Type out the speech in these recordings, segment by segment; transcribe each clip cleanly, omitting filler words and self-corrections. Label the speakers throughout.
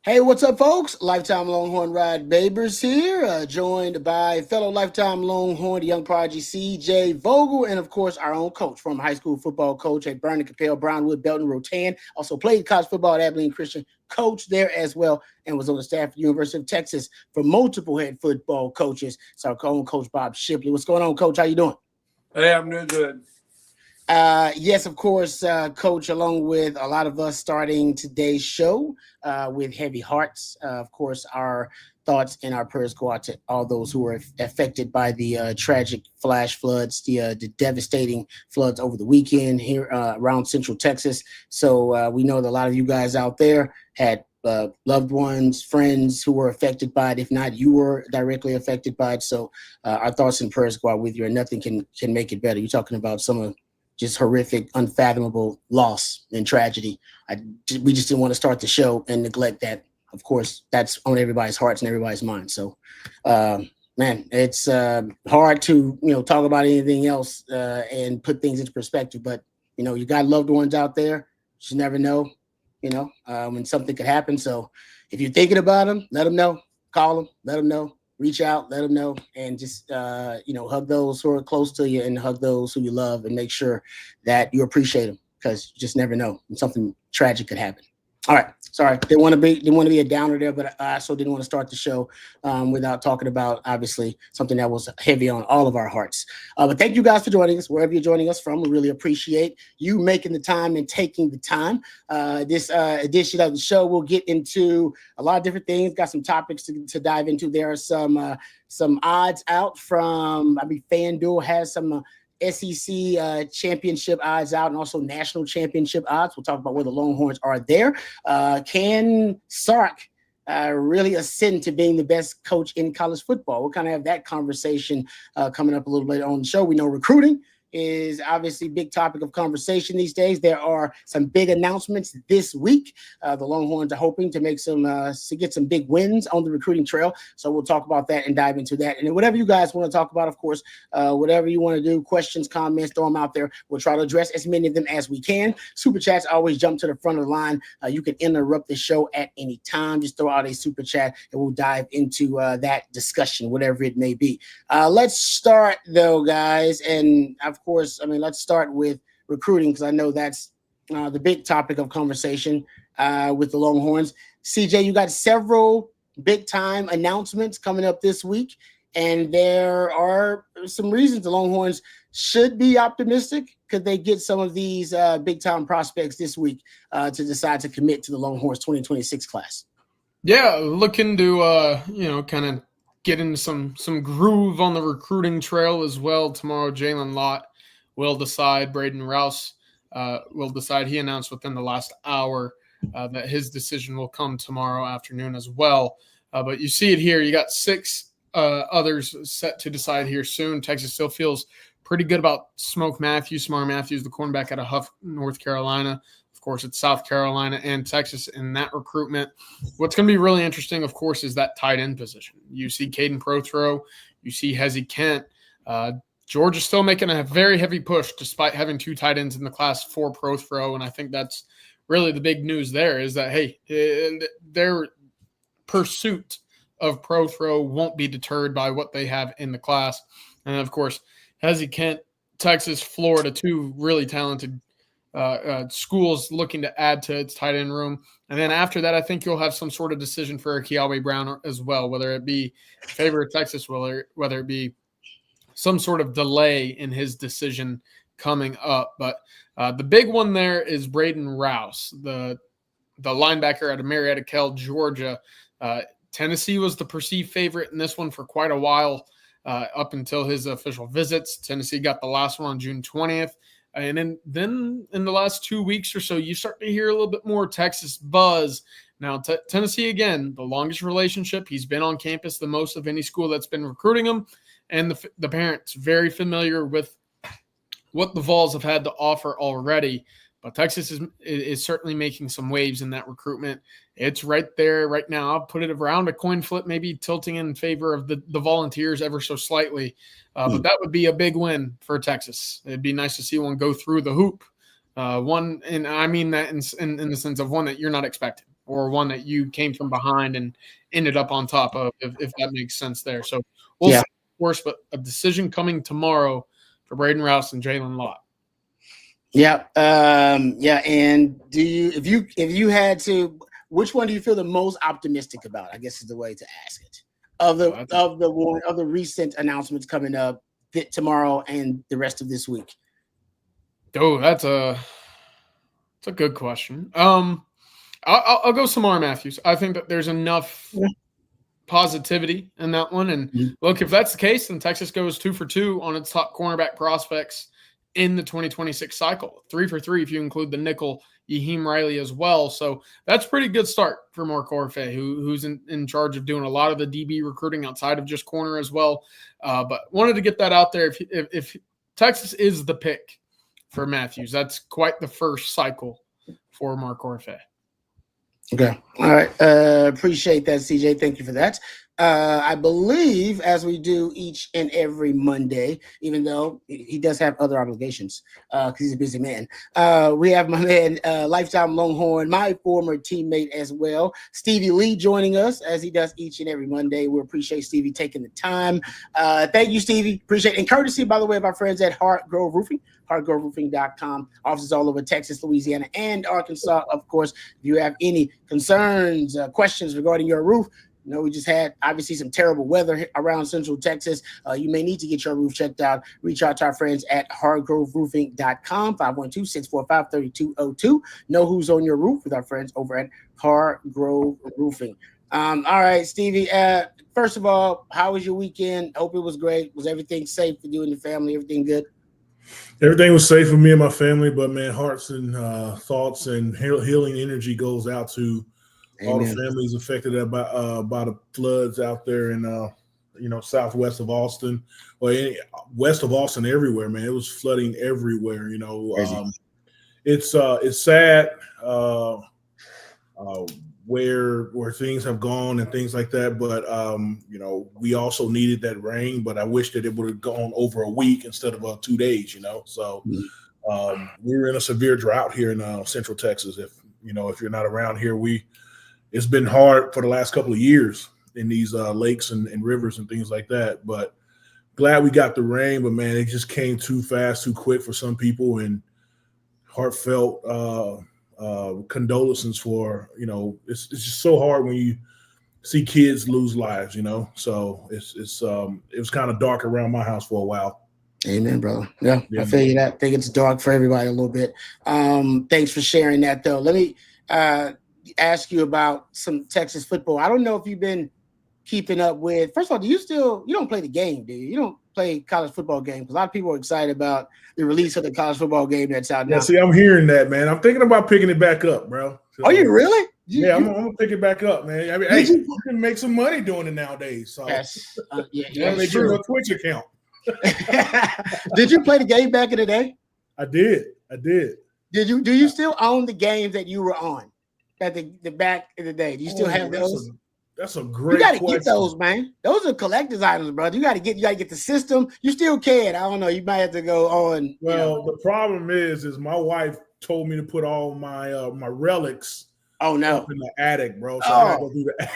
Speaker 1: Hey, what's up, folks? Lifetime Longhorn Rod Babers here, joined by fellow Lifetime Longhorn, young prodigy C.J. Vogel, and of course, our own coach, former high school football coach at Vernon, Capel, Brownwood, Belton, Rotan. Also played college football at Abilene Christian, coach there as well, and was on the staff at the University of Texas for multiple head football coaches. So our own coach, Bob Shipley. What's going on, Coach? How you doing?
Speaker 2: Hey, I'm doing good.
Speaker 1: Yes, of course, Coach, along with a lot of us starting today's show with heavy hearts. Of course, our thoughts and our prayers go out to all those who were affected by the tragic flash floods, the devastating floods over the weekend here around Central Texas. So we know that a lot of you guys out there had loved ones, friends who were affected by it. If not, you were directly affected by it. So our thoughts and prayers go out with you, and nothing can make it better. You're talking about some of just horrific, unfathomable loss and tragedy. We just didn't want to start the show and neglect that. Of course, that's on everybody's hearts and everybody's minds. So, man, it's hard to talk about anything else and put things into perspective. But you got loved ones out there. You just never know, when something could happen. So, if you're thinking about them, let them know. Call them. Let them know. Reach out, let them know, and just, hug those who are close to you and hug those who you love, and make sure that you appreciate them, because you just never know when something tragic could happen. All right. Sorry. Didn't want to be a downer there, but I also didn't want to start the show without talking about, obviously, something that was heavy on all of our hearts. But thank you guys for joining us, wherever you're joining us from. We really appreciate you making the time and taking the time. This edition of the show, we'll get into a lot of different things. Got some topics to dive into. There are some odds out from, FanDuel has some SEC championship odds out, and also national championship odds. We'll talk about where the Longhorns are there. Can Sark really ascend to being the best coach in college football? We'll kind of have that conversation coming up a little bit on the show. We know recruiting is obviously a big topic of conversation these days. There are some big announcements this week. The Longhorns are hoping to make to get some big wins on the recruiting trail. So we'll talk about that and dive into that. And whatever you guys want to talk about, of course, whatever you want to do, questions, comments, throw them out there. We'll try to address as many of them as we can. Super chats always jump to the front of the line. You can interrupt the show at any time. Just throw out a super chat and we'll dive into that discussion, whatever it may be. Let's start though, guys. And of course, let's start with recruiting, because I know that's the big topic of conversation with the Longhorns. CJ, you got several big-time announcements coming up this week, and there are some reasons the Longhorns should be optimistic. Could they get some of these big-time prospects this week to decide to commit to the Longhorns 2026 class?
Speaker 3: Yeah, looking to, kind of get into some groove on the recruiting trail as well. Tomorrow, Jalen Lott will decide. Braden Rouse will decide. He announced within the last hour that his decision will come tomorrow afternoon as well. But you see it here. You got 6 others set to decide here soon. Texas still feels pretty good about Samar Matthews, the cornerback out of Huff, North Carolina. Of course, it's South Carolina and Texas in that recruitment. What's going to be really interesting, of course, is that tight end position. You see Caden Prothro. You see Hezzy Kent. Georgia's still making a very heavy push despite having 2 tight ends in the class for Prothro, and I think that's really the big news there is that, hey, their pursuit of Prothro won't be deterred by what they have in the class. And, of course, Hezzy Kent, Texas, Florida, 2 really talented schools looking to add to its tight end room. And then after that, I think you'll have some sort of decision for Kiawe Brown as well, whether it be in favor of Texas, whether it be some sort of delay in his decision coming up. But the big one there is Braden Rouse, the linebacker out of Marietta Kell, Georgia. Tennessee was the perceived favorite in this one for quite a while up until his official visits. Tennessee got the last one on June 20th. And then in the last 2 weeks or so, you start to hear a little bit more Texas buzz. Now, Tennessee, again, the longest relationship. He's been on campus the most of any school that's been recruiting him. And the parents very familiar with what the Vols have had to offer already. But Texas is certainly making some waves in that recruitment. It's right there right now. I'll put it around a coin flip, maybe tilting in favor of the Volunteers ever so slightly. But that would be a big win for Texas. It'd be nice to see one go through the hoop. One, and I mean that in the sense of one that you're not expecting. or one that you came from behind and ended up on top of, if that makes sense there. So we'll see, of course, but a decision coming tomorrow for Braden Rouse and Jalen Lott.
Speaker 1: Yeah. And if you had to, which one do you feel the most optimistic about? I guess is the way to ask it. Of the recent announcements coming up tomorrow and the rest of this week.
Speaker 3: Oh, that's a good question. I'll go Samar Matthews. I think that there's enough positivity in that one. And look, if that's the case, then Texas goes 2 for 2 on its top cornerback prospects in the 2026 cycle. 3 for 3 if you include the nickel Yaheem Riley as well. So that's a pretty good start for Mark Orfe, who's in charge of doing a lot of the DB recruiting outside of just corner as well. But wanted to get that out there. If Texas is the pick for Matthews, that's quite the first cycle for Mark Orfe.
Speaker 1: Okay. All right. Appreciate that, CJ. Thank you for that. I believe, as we do each and every Monday, even though he does have other obligations because he's a busy man, we have my man, lifetime Longhorn, my former teammate as well, Stevie Lee, joining us as he does each and every Monday. We appreciate Stevie taking the time. Thank you, Stevie. Appreciate it. And courtesy, by the way, of our friends at Heart Grove Roofing. HeartGroveRoofing.com, offices all over Texas, Louisiana, and Arkansas. Of course, if you have any concerns, questions regarding your roof, we just had obviously some terrible weather around Central Texas. You may need to get your roof checked out. Reach out to our friends at HeartGroveRoofing.com, 512-645-3202. Know who's on your roof with our friends over at Heart Grove Roofing. All right, Stevie. First of all, how was your weekend? Hope it was great. Was everything safe for you and the family? Everything good?
Speaker 4: Everything was safe for me and my family, but man, hearts and thoughts and healing energy goes out to all the families affected by the floods out there in southwest of Austin, or west of Austin, everywhere. Man, it was flooding everywhere. It's sad where things have gone and things like that. But we also needed that rain. But I wish that it would have gone over a week instead of 2 days. So we're in a severe drought here in Central Texas. If you're not around here, it's been hard for the last couple of years in these lakes and rivers and things like that. But glad we got the rain. But man, it just came too fast, too quick for some people, and heartfelt condolences for it's just so hard when you see kids lose lives. So it was kind of dark around my house for a while.
Speaker 1: Amen, brother. Yeah, I feel you. That I think it's dark for everybody a little bit. Thanks for sharing that, though. Let me ask you about some Texas football. I don't know if you've been keeping up with. First of all, you don't play the game, do you? You don't play college football games. A lot of people are excited about the release of the college football game that's out now.
Speaker 4: Yeah, see, I'm hearing that, man. I'm thinking about picking it back up, bro. So,
Speaker 1: are you really?
Speaker 4: I'm gonna pick it back up, man. I mean, you can make some money doing it nowadays. So
Speaker 1: yes,
Speaker 4: make sure a Twitch account.
Speaker 1: Did you play the game back in the day?
Speaker 4: I did.
Speaker 1: Do you still own the games that you were on at the back in the day? Do you still have those?
Speaker 4: That's a great.
Speaker 1: You got to get those, man. Those are collector's items, brother. You got to get the system. You still can. I don't know. You might have to go on.
Speaker 4: Well, the problem is my wife told me to put all my my relics.
Speaker 1: Oh no!
Speaker 4: Up in the attic, bro. So I gotta go do that.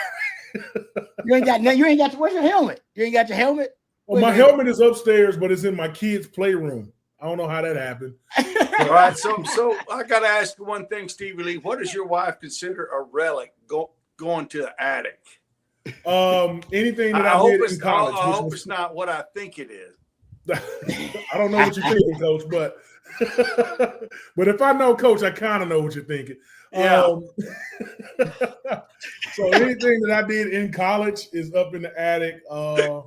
Speaker 1: You ain't got. Where's your helmet? You ain't got your helmet.
Speaker 4: Well, my helmet is upstairs, but it's in my kids' playroom. I don't know how that happened.
Speaker 2: All right, so I got to ask you one thing, Stevie Lee. What does your wife consider a relic going to the attic?
Speaker 4: Anything that I did in college.
Speaker 2: I hope it's not what I think it is.
Speaker 4: I don't know what you're thinking, Coach, but if I know Coach, I kind of know what you're thinking.
Speaker 2: Yeah.
Speaker 4: So anything that I did in college is up in the attic. I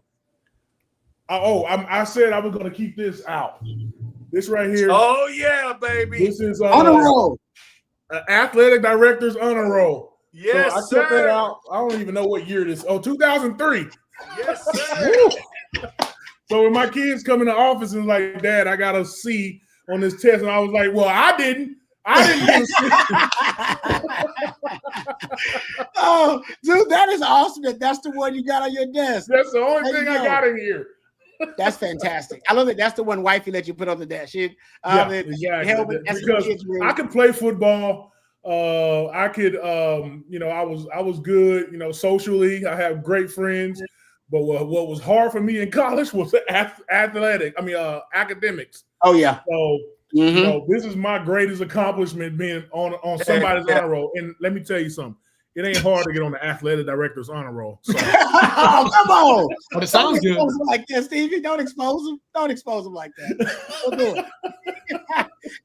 Speaker 4: said I was going to keep this out. This right here.
Speaker 2: Oh yeah, baby.
Speaker 4: This is
Speaker 1: honor roll.
Speaker 4: Athletic director's honor roll.
Speaker 2: Yes,
Speaker 4: so I kept that out. I don't even know what year it is. 2003.
Speaker 2: Yes, sir.
Speaker 4: So when my kids come in the office and like, Dad, I got a C on this test, and I was like, well, I didn't get a C.
Speaker 1: Oh, dude, that is awesome. That's the one you got on your desk.
Speaker 4: That's the only thing I got in here.
Speaker 1: That's fantastic. I love it. That's the one wifey let you put on the dash.
Speaker 4: Exactly. Because I could play football. I could, I was good, socially. I have great friends. But what was hard for me in college was academics.
Speaker 1: Oh, yeah.
Speaker 4: So, this is my greatest accomplishment being on somebody's honor roll. And let me tell you something. It ain't hard to get on the athletic director's honor roll. So.
Speaker 1: Oh, come on.
Speaker 3: But it sounds good.
Speaker 1: Don't expose him like that, Stevie. Don't expose him. Don't expose him like that. Don't do it.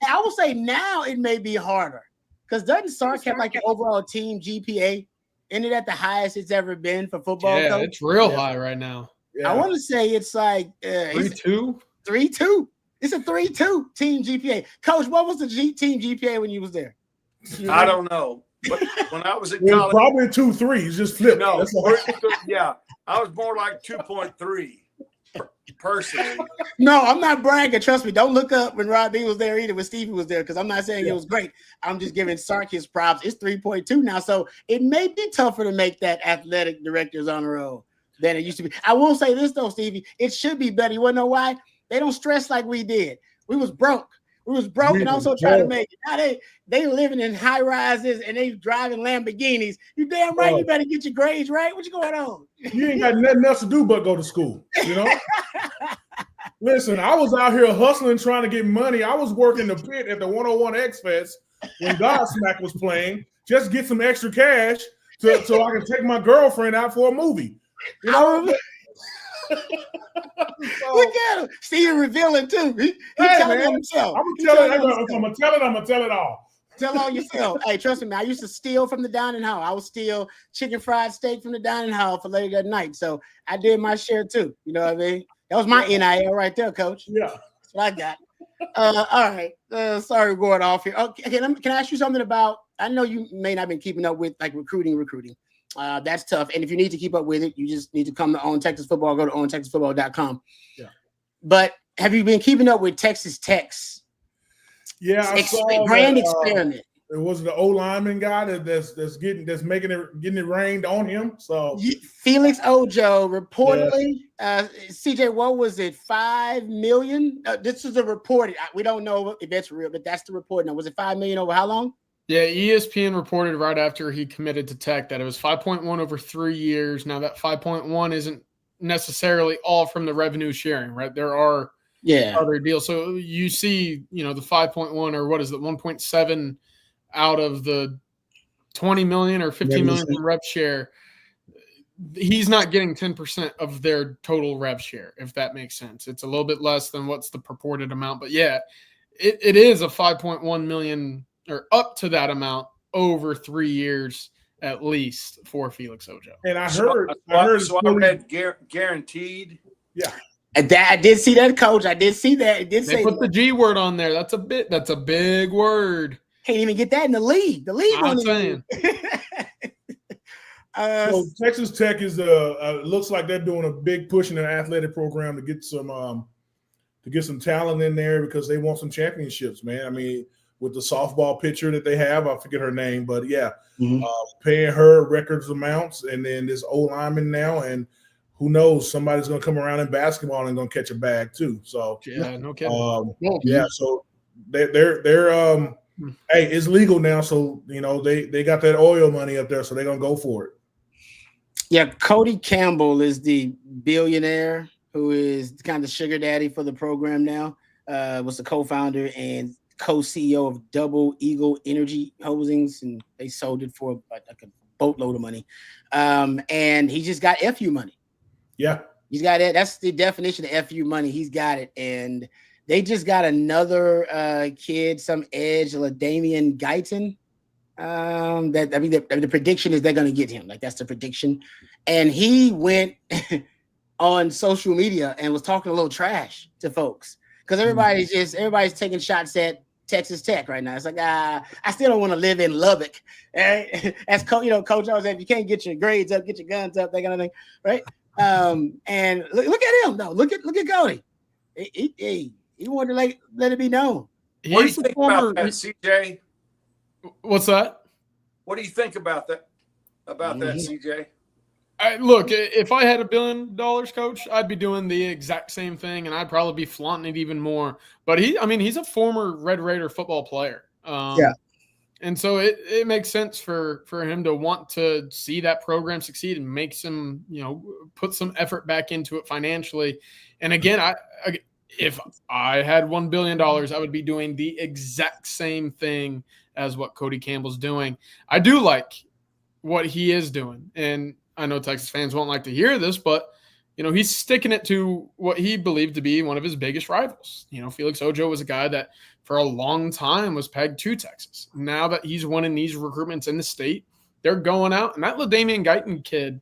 Speaker 1: I will say now it may be harder because doesn't Sark have like the overall team GPA? Isn't it at the highest it's ever been for football?
Speaker 3: Yeah,
Speaker 1: coach?
Speaker 3: it's real high right now.
Speaker 1: Yeah. I want to say it's like
Speaker 3: 3.2.
Speaker 1: 3.2. It's a 3.2 team GPA. Coach, what was the team GPA when you was there?
Speaker 2: I don't know. But when I was in
Speaker 4: it
Speaker 2: college,
Speaker 4: was probably 2.3. It's just flipped.
Speaker 2: No, yeah, I was more like 2.3 personally.
Speaker 1: No, I'm not bragging. Trust me. Don't look up when Rod B was there either. When Stevie was there, because I'm not saying it was great. I'm just giving Sark his props. It's 3.2 now, so it may be tougher to make that athletic director's honor roll than it used to be. I will say this though, Stevie, it should be better. You want to know why? They don't stress like we did. We was broke. And also trying to make it. Now they living in high rises and they driving Lamborghinis. You damn right. You better get your grades right. What's going on?
Speaker 4: You ain't got nothing else to do but go to school. Listen, I was out here hustling, trying to get money. I was working the pit at the 101 X Fest when Godsmack was playing, just get some extra cash so I can take my girlfriend out for a movie.
Speaker 1: Look at him. Steve revealing too. He telling on himself.
Speaker 4: I'm gonna tell it all.
Speaker 1: Tell all yourself. Hey, trust me, I used to steal from the dining hall. I would steal chicken fried steak from the dining hall for later that night. So I did my share too. You know what I mean? That was my NIL right there, coach.
Speaker 4: Yeah.
Speaker 1: That's what I got. All right. Sorry, we're going off here. Okay, can I ask you something about, I know you may not have been keeping up with like recruiting. That's tough. And if you need to keep up with it, you just need to come to Own Texas Football, go to OwnTexasFootball.com.
Speaker 4: Yeah.
Speaker 1: But have you been keeping up with Texas Tech's brand experiment?
Speaker 4: It was the O lineman guy that's getting it rained on him. So
Speaker 1: Felix Ojo reportedly, CJ, what was it? 5 million. This is a report. We don't know if that's real, but that's the report. Now, was it 5 million over how long?
Speaker 3: Yeah, ESPN reported right after he committed to Tech that it was 5.1 over 3 years. Now that 5.1 isn't necessarily all from the revenue sharing, right? There are other deals. So you see, the 5.1 or what is it, 1.7 out of the 20 million or 15 million from rev share. He's not getting 10% of their total rev share, if that makes sense. It's a little bit less than what's the purported amount, but yeah, it is a 5.1 million or up to that amount over 3 years at least for Felix Ojo.
Speaker 4: And I
Speaker 2: read guaranteed.
Speaker 4: Yeah.
Speaker 1: I did see that, coach. I did see that. It did
Speaker 3: they put the G word on there. That's a big word.
Speaker 1: Can't even get that in the league. The league
Speaker 3: I'm saying.
Speaker 4: So Texas Tech is looks like they're doing a big push in their athletic program to get some talent in there because they want some championships, man. I mean, with the softball pitcher that they have, I forget her name, but yeah, paying her records amounts, and then this old lineman now, and who knows, somebody's going to come around in basketball and going to catch a bag too. So
Speaker 3: yeah, no kidding.
Speaker 4: So they're hey, it's legal now, so they got that oil money up there, so they're gonna go for it.
Speaker 1: Yeah, Cody Campbell is the billionaire who is kind of the sugar daddy for the program now. Was the co-founder and co-CEO of Double Eagle Energy Holdings, and they sold it for like a boatload of money. And he just got FU money.
Speaker 4: Yeah,
Speaker 1: he's got it. That's the definition of FU money. He's got it, and they just got another kid, some edge, Damian Guyton. The prediction is they're going to get him. Like, that's the prediction. And he went on social media and was talking a little trash to folks because everybody's taking shots at Texas Tech right now. It's like, I still don't want to live in Lubbock. Right? As Coach always said, if you can't get your grades up, get your guns up, that kind of thing, right? And look at him though. Look at Cody. He wanted to let it be known.
Speaker 2: What do you think about that, CJ?
Speaker 3: What's that?
Speaker 2: What do you think about that? That, CJ?
Speaker 3: Look, if I had $1 billion, coach, I'd be doing the exact same thing, and I'd probably be flaunting it even more. But he's a former Red Raider football player. And so it makes sense for him to want to see that program succeed and make some, put some effort back into it financially. And again, if I had $1 billion, I would be doing the exact same thing as what Cody Campbell's doing. I do like what he is doing. And I know Texas fans won't like to hear this, but he's sticking it to what he believed to be one of his biggest rivals. Felix Ojo was a guy that for a long time was pegged to Texas. Now that he's winning these recruitments in the state, they're going out. And that LaDainian Guyton kid,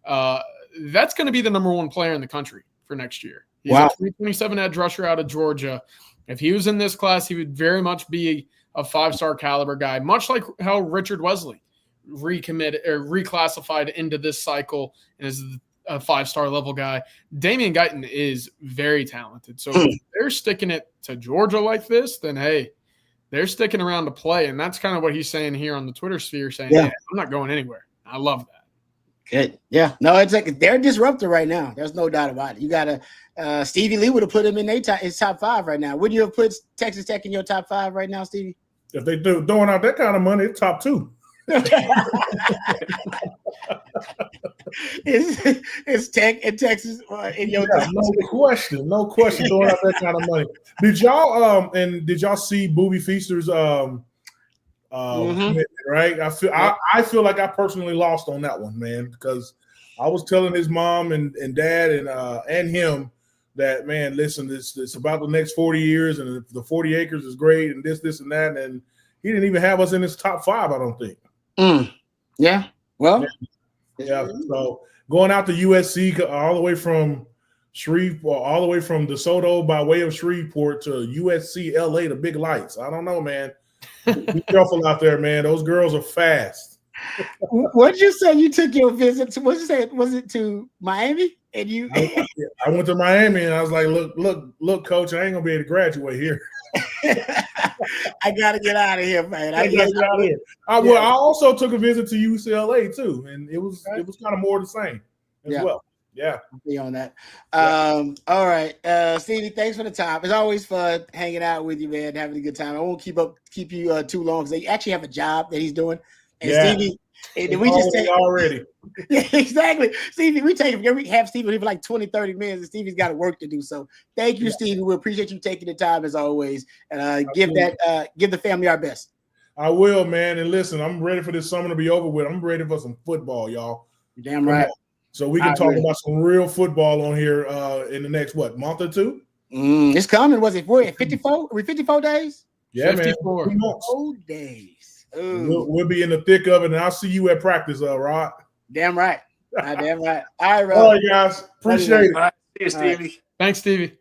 Speaker 3: that's going to be the number one player in the country for next year. He's a 327 edge rusher out of Georgia. If he was in this class, he would very much be a 5-star caliber guy, much like how Richard Wesley reclassified into this cycle and is a 5-star level guy. Damian Guyton is very talented. So if they're sticking it to Georgia like this, then hey, they're sticking around to play. And that's kind of what he's saying here on the Twitter sphere, saying, yeah, I'm not going anywhere. I love that.
Speaker 1: Good. Yeah. No, it's like they're a disruptor right now. There's no doubt about it. You got to Stevie Lee would have put him in his top 5 right now. Wouldn't you have put Texas Tech in your top 5 right now, Stevie?
Speaker 4: If they throwing out that kind of money, it's top 2.
Speaker 1: It's Tech and Texas in your
Speaker 4: no question throwing out that kind of money. Did y'all see Booby Feaster's commitment, right? I feel like I personally lost on that one, man, because I was telling his mom and dad and him that, man, listen, it's about the next 40 years and the 40 acres is great and this and that, and he didn't even have us in his top 5, I don't think.
Speaker 1: Yeah. Well,
Speaker 4: yeah. So going out to USC all the way from Shreveport, all the way from DeSoto by way of Shreveport to USC LA, the big lights. I don't know, man. Be careful out there, man. Those girls are fast.
Speaker 1: What did you say? You took your visit to? What did you say? Was it to Miami? And you?
Speaker 4: I went to Miami and I was like, look, coach, I ain't gonna be able to graduate here.
Speaker 1: I gotta get out of here, man.
Speaker 4: I gotta get out of here. Well, I also took a visit to UCLA too, and it was kind of more the same as well. Yeah,
Speaker 1: I'll be on that. All right, Stevie, thanks for the time. It's always fun hanging out with you, man. Having a good time. I won't keep you too long because they actually have a job that he's doing. And Stevie, and we just take
Speaker 4: already.
Speaker 1: Yeah, exactly. Stevie, we have Stevie for like 20, 30 minutes, and Stevie's got work to do. So thank you, Stevie. We appreciate you taking the time as always. And give the family our best.
Speaker 4: I will, man. And listen, I'm ready for this summer to be over with. I'm ready for some football, y'all.
Speaker 1: You're damn right.
Speaker 4: So we can talk about some real football on here in the next month or two?
Speaker 1: It's coming. Was it 54? Are we 54 days?
Speaker 4: Yeah,
Speaker 3: 54.
Speaker 4: Man.
Speaker 1: 4 days.
Speaker 4: We'll be in the thick of it, and I'll see you at practice, Rod.
Speaker 1: Damn right. Damn right. All right, bro.
Speaker 4: All right, guys. Appreciate it.
Speaker 2: See you, Stevie.
Speaker 1: Right.
Speaker 3: Thanks, Stevie.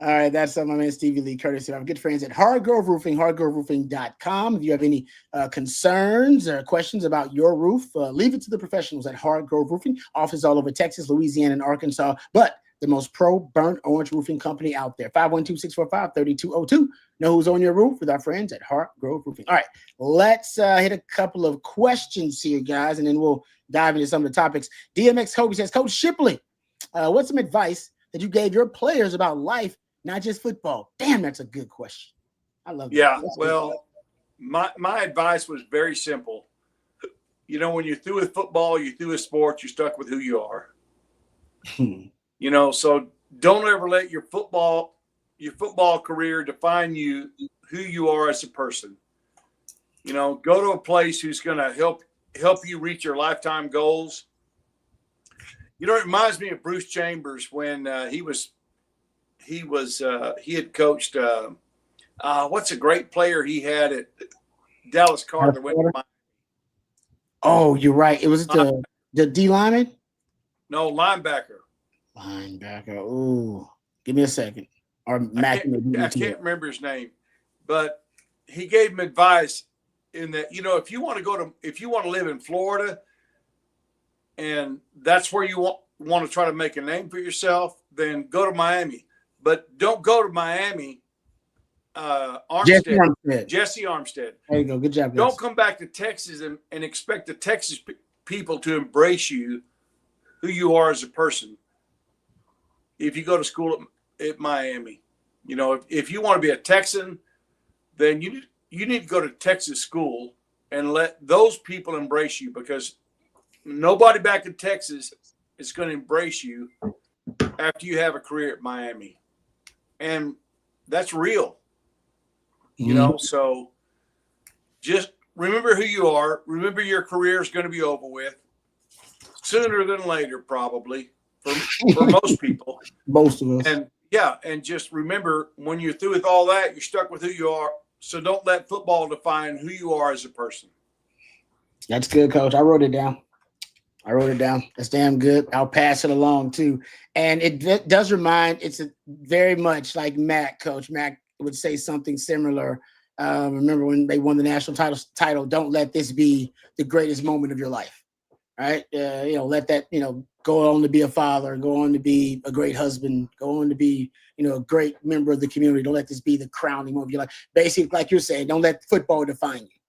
Speaker 1: All right, that's my man Stevie Lee, courtesy of our good friends at Hardgrove Roofing, hardgroveroofing.com. If you have any concerns or questions about your roof, leave it to the professionals at Hardgrove Roofing. Offices all over Texas, Louisiana, and Arkansas, but the most burnt orange roofing company out there. 512-645-3202. Know who's on your roof with our friends at Hardgrove Roofing. All right, let's hit a couple of questions here, guys, and then we'll dive into some of the topics. DMX Kobe says, Coach Shipley, what's some advice that you gave your players about life, not just football? Damn, that's a good question. I love that.
Speaker 2: Yeah, well, my advice was very simple. When you're through with football, you're through with sports, you're stuck with who you are. So don't ever let your football career define who you are as a person. Go to a place who's going to help you reach your lifetime goals. It reminds me of Bruce Chambers when he had coached. What's a great player he had at Dallas Cardinals?
Speaker 1: Oh, you're right. It was the D lineman.
Speaker 2: No, linebacker.
Speaker 1: Ooh, give me a second. Or
Speaker 2: I can't remember his name, but he gave him advice in that if you want to live in Florida, and that's where you want to try to make a name for yourself, then go to Miami. But don't go to Miami. Jesse Armstead.
Speaker 1: There you go. Good job, guys.
Speaker 2: Don't come back to Texas and expect the Texas people to embrace you, who you are as a person. If you go to school at Miami, if you want to be a Texan, then you need to go to Texas school and let those people embrace you, because nobody back in Texas is going to embrace you after you have a career at Miami. And that's real, you know? So just remember who you are. Remember your career is going to be over with sooner than later, probably for most people.
Speaker 1: Most of us.
Speaker 2: And yeah, and just remember, when you're through with all that, you're stuck with who you are. So don't let football define who you are as a person.
Speaker 1: That's good, Coach. I wrote it down. That's damn good. I'll pass it along too. And it does remind, it's very much like Mac, Coach. Mac would say something similar. Remember when they won the national title, don't let this be the greatest moment of your life, right? Let that, go on to be a father, go on to be a great husband, go on to be, a great member of the community. Don't let this be the crowning moment of your life. Basically, like you're saying, don't let football define you.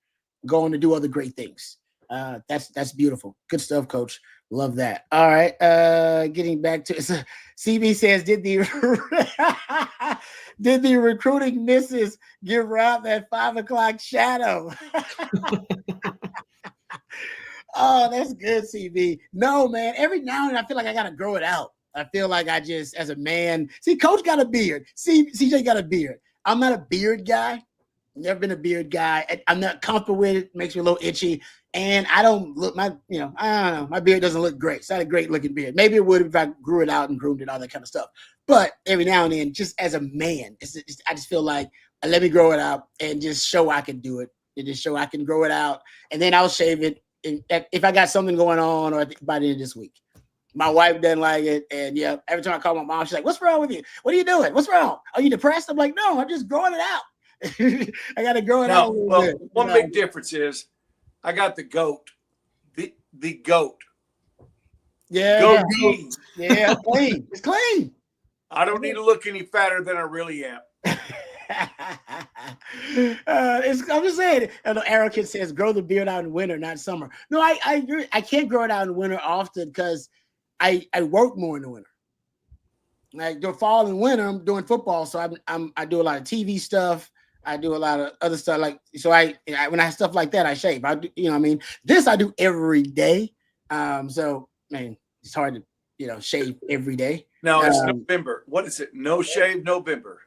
Speaker 1: Go on to do other great things. That's beautiful. Good stuff, Coach. Love that. All right. Getting back to CB says, did the recruiting misses give Rob that 5 o'clock shadow? Oh, that's good, CB. No, man. Every now and then I feel like I gotta grow it out. I feel like I just, as a man, Coach got a beard. CJ got a beard. I'm not a beard guy. Never been a beard guy. I'm not comfortable with it. Makes me a little itchy. And I don't look, I don't know. My beard doesn't look great. It's not a great looking beard. Maybe it would if I grew it out and groomed it, all that kind of stuff. But every now and then, just as a man, I just feel like, let me grow it out and just show I can do it. And just show I can grow it out. And then I'll shave it if I got something going on, or by the end of this week. My wife doesn't like it. And yeah, every time I call my mom, she's like, what's wrong with you? What are you doing? What's wrong? Are you depressed? I'm like, no, I'm just growing it out. I got to grow it out.
Speaker 2: Well, one big difference is I got the goat. The goat.
Speaker 1: Yeah.
Speaker 2: Goatee.
Speaker 1: Yeah, clean. It's clean.
Speaker 2: I don't need to look any fatter than I really am.
Speaker 1: I'm just saying. Erica says, grow the beard out in winter, not summer. No, I agree. I can't grow it out in winter often because I work more in the winter. Like during fall and winter, I'm doing football, so I do a lot of TV stuff. I do a lot of other stuff. Like, so when I have stuff like that, I shave. I do, this I do every day. So man, it's hard to, shave every day.
Speaker 2: No, it's November. What is it? No shave November.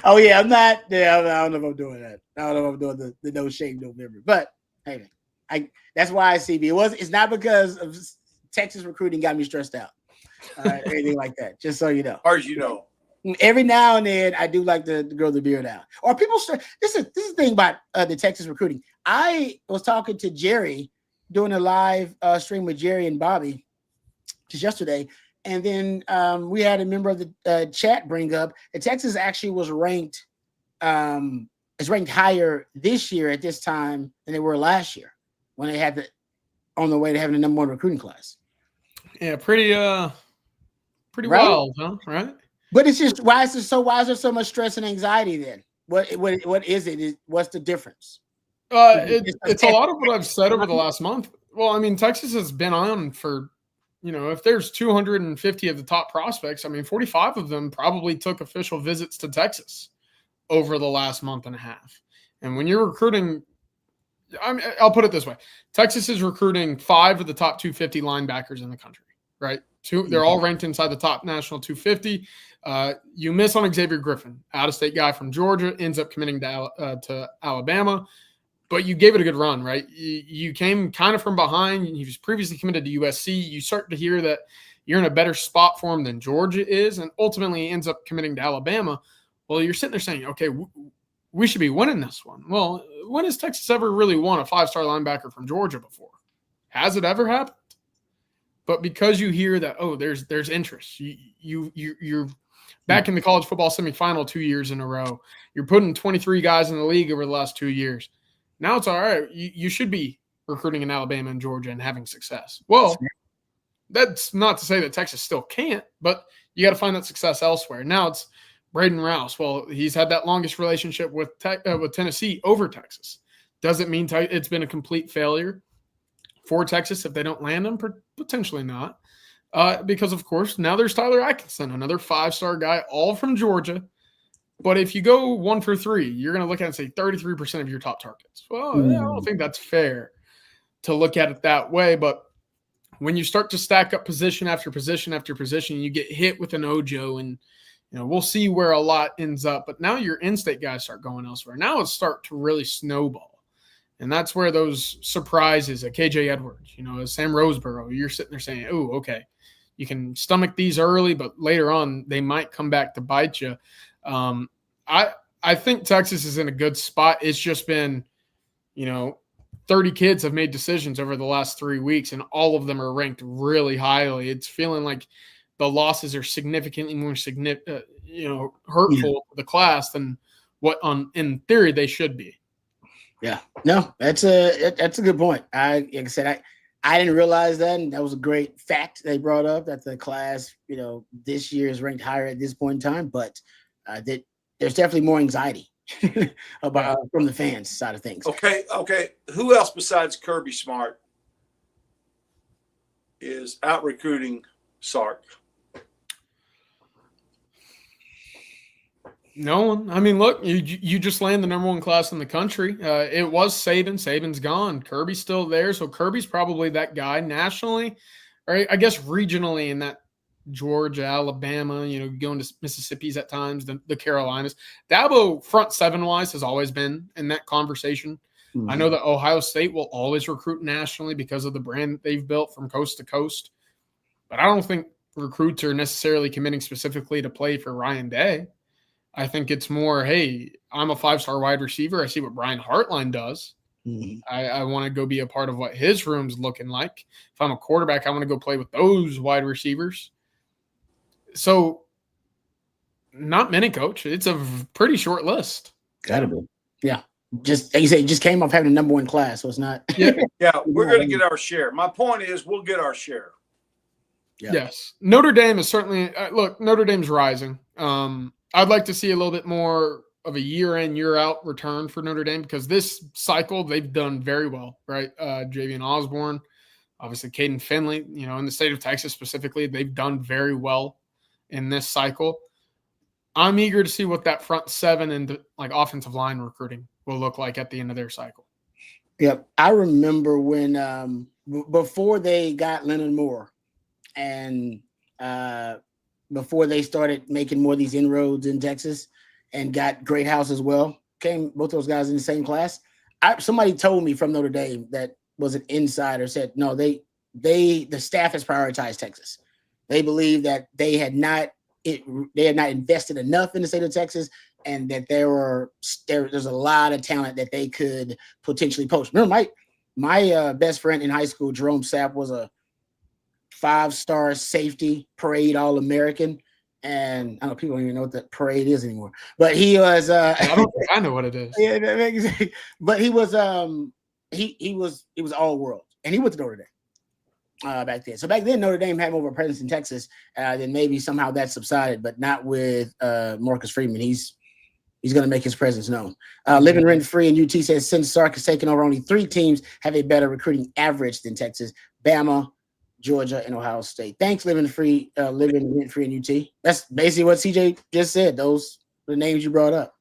Speaker 1: Oh yeah, I'm not. Yeah, I don't know if I'm doing that. I don't know if I'm doing the no shave November. But hey, that's why I see me. It's not because of Texas recruiting got me stressed out. Anything like that. Just so you know.
Speaker 2: As far as you know.
Speaker 1: Every now and then, I do like to grow the beard out. Or people start. This is the thing about the Texas recruiting. I was talking to Jerry, doing a live stream with Jerry and Bobby just yesterday, and then we had a member of the chat bring up that Texas actually was ranked, is ranked higher this year at this time than they were last year when they had on the way to having the number 1 recruiting class.
Speaker 3: Yeah, pretty
Speaker 1: right?
Speaker 3: wild, huh? Right.
Speaker 1: But it's just why is there so much stress and anxiety then? What is it? What's the difference?
Speaker 3: It's a lot of what I've said over the last month. Well, I mean, Texas has been on for, if there's 250 of the top prospects, 45 of them probably took official visits to Texas over the last month and a half. And when you're recruiting, I'll put it this way: Texas is recruiting 5 of the top 250 linebackers in the country, right? They're all ranked inside the top national 250. You miss on Xavier Griffin, out-of-state guy from Georgia, ends up committing to Alabama, but you gave it a good run, right? You came kind of from behind. He was previously committed to USC. You start to hear that you're in a better spot for him than Georgia is, and ultimately ends up committing to Alabama. Well, you're sitting there saying, okay, we should be winning this one. Well, when has Texas ever really won a 5-star linebacker from Georgia before? Has it ever happened? But because you hear that, there's interest. You're back in the college football semifinal 2 years in a row. You're putting 23 guys in the league over the last 2 years. Now it's all right. You should be recruiting in Alabama and Georgia and having success. Well, that's not to say that Texas still can't, but you got to find that success elsewhere. Now it's Braden Rouse. Well, he's had that longest relationship with Tennessee over Texas. Doesn't mean it's been a complete failure for Texas if they don't land him. Potentially not. Because, of course, now there's Tyler Atkinson, another 5-star guy, all from Georgia. But if you go 1 for 3, you're going to look at it and say 33% of your top targets. Well, I don't think that's fair to look at it that way. But when you start to stack up position after position after position, you get hit with an Ojo, and we'll see where a lot ends up. But now your in-state guys start going elsewhere. Now it's start to really snowball. And that's where those surprises, a KJ Edwards, a Sam Roseborough, you're sitting there saying, oh, okay, you can stomach these early, but later on they might come back to bite you. I think Texas is in a good spot. It's just been, 30 kids have made decisions over the last 3 weeks, and all of them are ranked really highly. It's feeling like the losses are significantly more hurtful to the class than what in theory they should be.
Speaker 1: Yeah, no, that's a good point. Like I said, I didn't realize that, and that was a great fact they brought up, that the class, this year is ranked higher at this point in time. But that there's definitely more anxiety about from the fans side of things.
Speaker 2: Okay. Who else besides Kirby Smart is out recruiting Sark?
Speaker 3: No one. I mean, look, you just land the number 1 class in the country. It was Saban. Saban's gone. Kirby's still there. So Kirby's probably that guy nationally, or I guess regionally in that Georgia, Alabama, going to Mississippi's at times, the Carolinas. Dabo, front 7-wise, has always been in that conversation. Mm-hmm. I know that Ohio State will always recruit nationally because of the brand that they've built from coast to coast. But I don't think recruits are necessarily committing specifically to play for Ryan Day. I think it's more, hey, I'm a 5-star wide receiver. I see what Brian Hartline does. Mm-hmm. I want to go be a part of what his room's looking like. If I'm a quarterback, I want to go play with those wide receivers. So not many, Coach. It's a pretty short list.
Speaker 1: Gotta be. Yeah. Just like you say, just came off having a number 1 class, so it's not.
Speaker 2: Yeah, we're going to get our share. My point is we'll get our share.
Speaker 3: Yeah. Yes. Notre Dame is certainly look, Notre Dame's rising. I'd like to see a little bit more of a year in, year out return for Notre Dame, because this cycle they've done very well, right? Javian Osborne, obviously Caden Finley, in the state of Texas specifically, they've done very well in this cycle. I'm eager to see what that front 7 and offensive line recruiting will look like at the end of their cycle.
Speaker 1: Yep. I remember when before they got Leonard Moore and before they started making more of these inroads in Texas and got Greathouse as well, came both those guys in the same class. Somebody told me from Notre Dame that was an insider, said, no, the staff has prioritized Texas. They believe that they had not invested enough in the state of Texas, and that there's a lot of talent that they could potentially poach. Remember, my best friend in high school, Jerome Sapp, was a 5-star safety, parade All-American. And I don't know, people don't even know what that parade is anymore. But he was
Speaker 3: I don't think I know what it is.
Speaker 1: Yeah, but he was he was all world, and he went to Notre Dame back then. So back then Notre Dame had more of a presence in Texas. Then maybe somehow that subsided, but not with Marcus Freeman. He's going to make his presence known. Living rent free in UT says, since Sark has taken over, only 3 teams have a better recruiting average than Texas: Bama, Georgia, and Ohio State. Thanks, living rent free in UT. That's basically what CJ just said. Those are the names you brought up.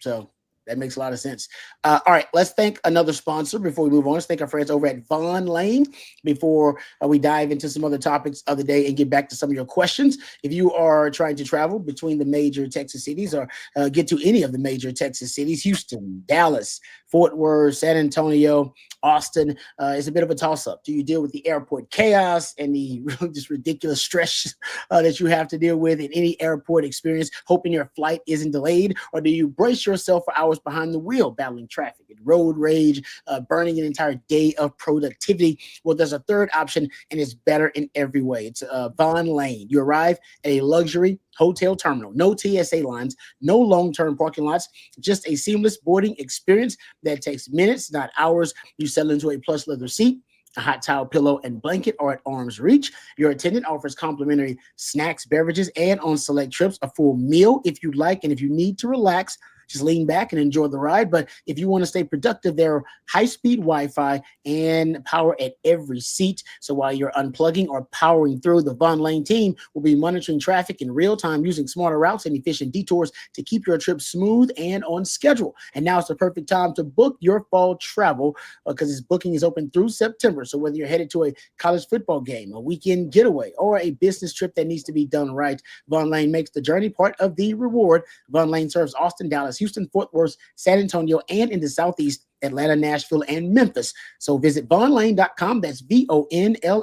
Speaker 1: So that makes a lot of sense. All right, let's thank another sponsor before we move on. Let's thank our friends over at Vaughn Lane before we dive into some other topics of the day and get back to some of your questions. If you are trying to travel between the major Texas cities or get to any of the major Texas cities, Houston, Dallas, Fort Worth, San Antonio, Austin, it's a bit of a toss-up. Do you deal with the airport chaos and the just ridiculous stress that you have to deal with in any airport experience, hoping your flight isn't delayed? Or do you brace yourself for hours behind the wheel, battling traffic and road rage, burning an entire day of productivity? Well, there's a third option, and it's better in every way. It's Vaughn Lane. You arrive at a luxury hotel terminal, no TSA lines, no long-term parking lots, just a seamless boarding experience that takes minutes, not hours. You settle into a plush leather seat. A hot towel, pillow, and blanket are at arm's reach. Your attendant offers complimentary snacks, beverages, and on select trips, a full meal if you'd like. And if you need to relax, just lean back and enjoy the ride. But if you want to stay productive, there are high-speed Wi-Fi and power at every seat. So while you're unplugging or powering through, the Von Lane team will be monitoring traffic in real time using smarter routes and efficient detours to keep your trip smooth and on schedule. And now it's the perfect time to book your fall travel because its booking is open through September. So whether you're headed to a college football game, a weekend getaway, or a business trip that needs to be done right, Von Lane makes the journey part of the reward. Von Lane serves Austin, Dallas, Houston, Fort Worth, San Antonio, and in the Southeast, Atlanta, Nashville, and Memphis. So visit vonlane.com. That's VONLANE.com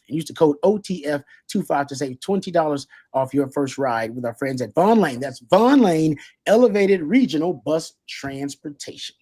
Speaker 1: and use the code OTF25 to save $20 off your first ride with our friends at Von Lane. That's Von Lane Elevated Regional Bus Transportation.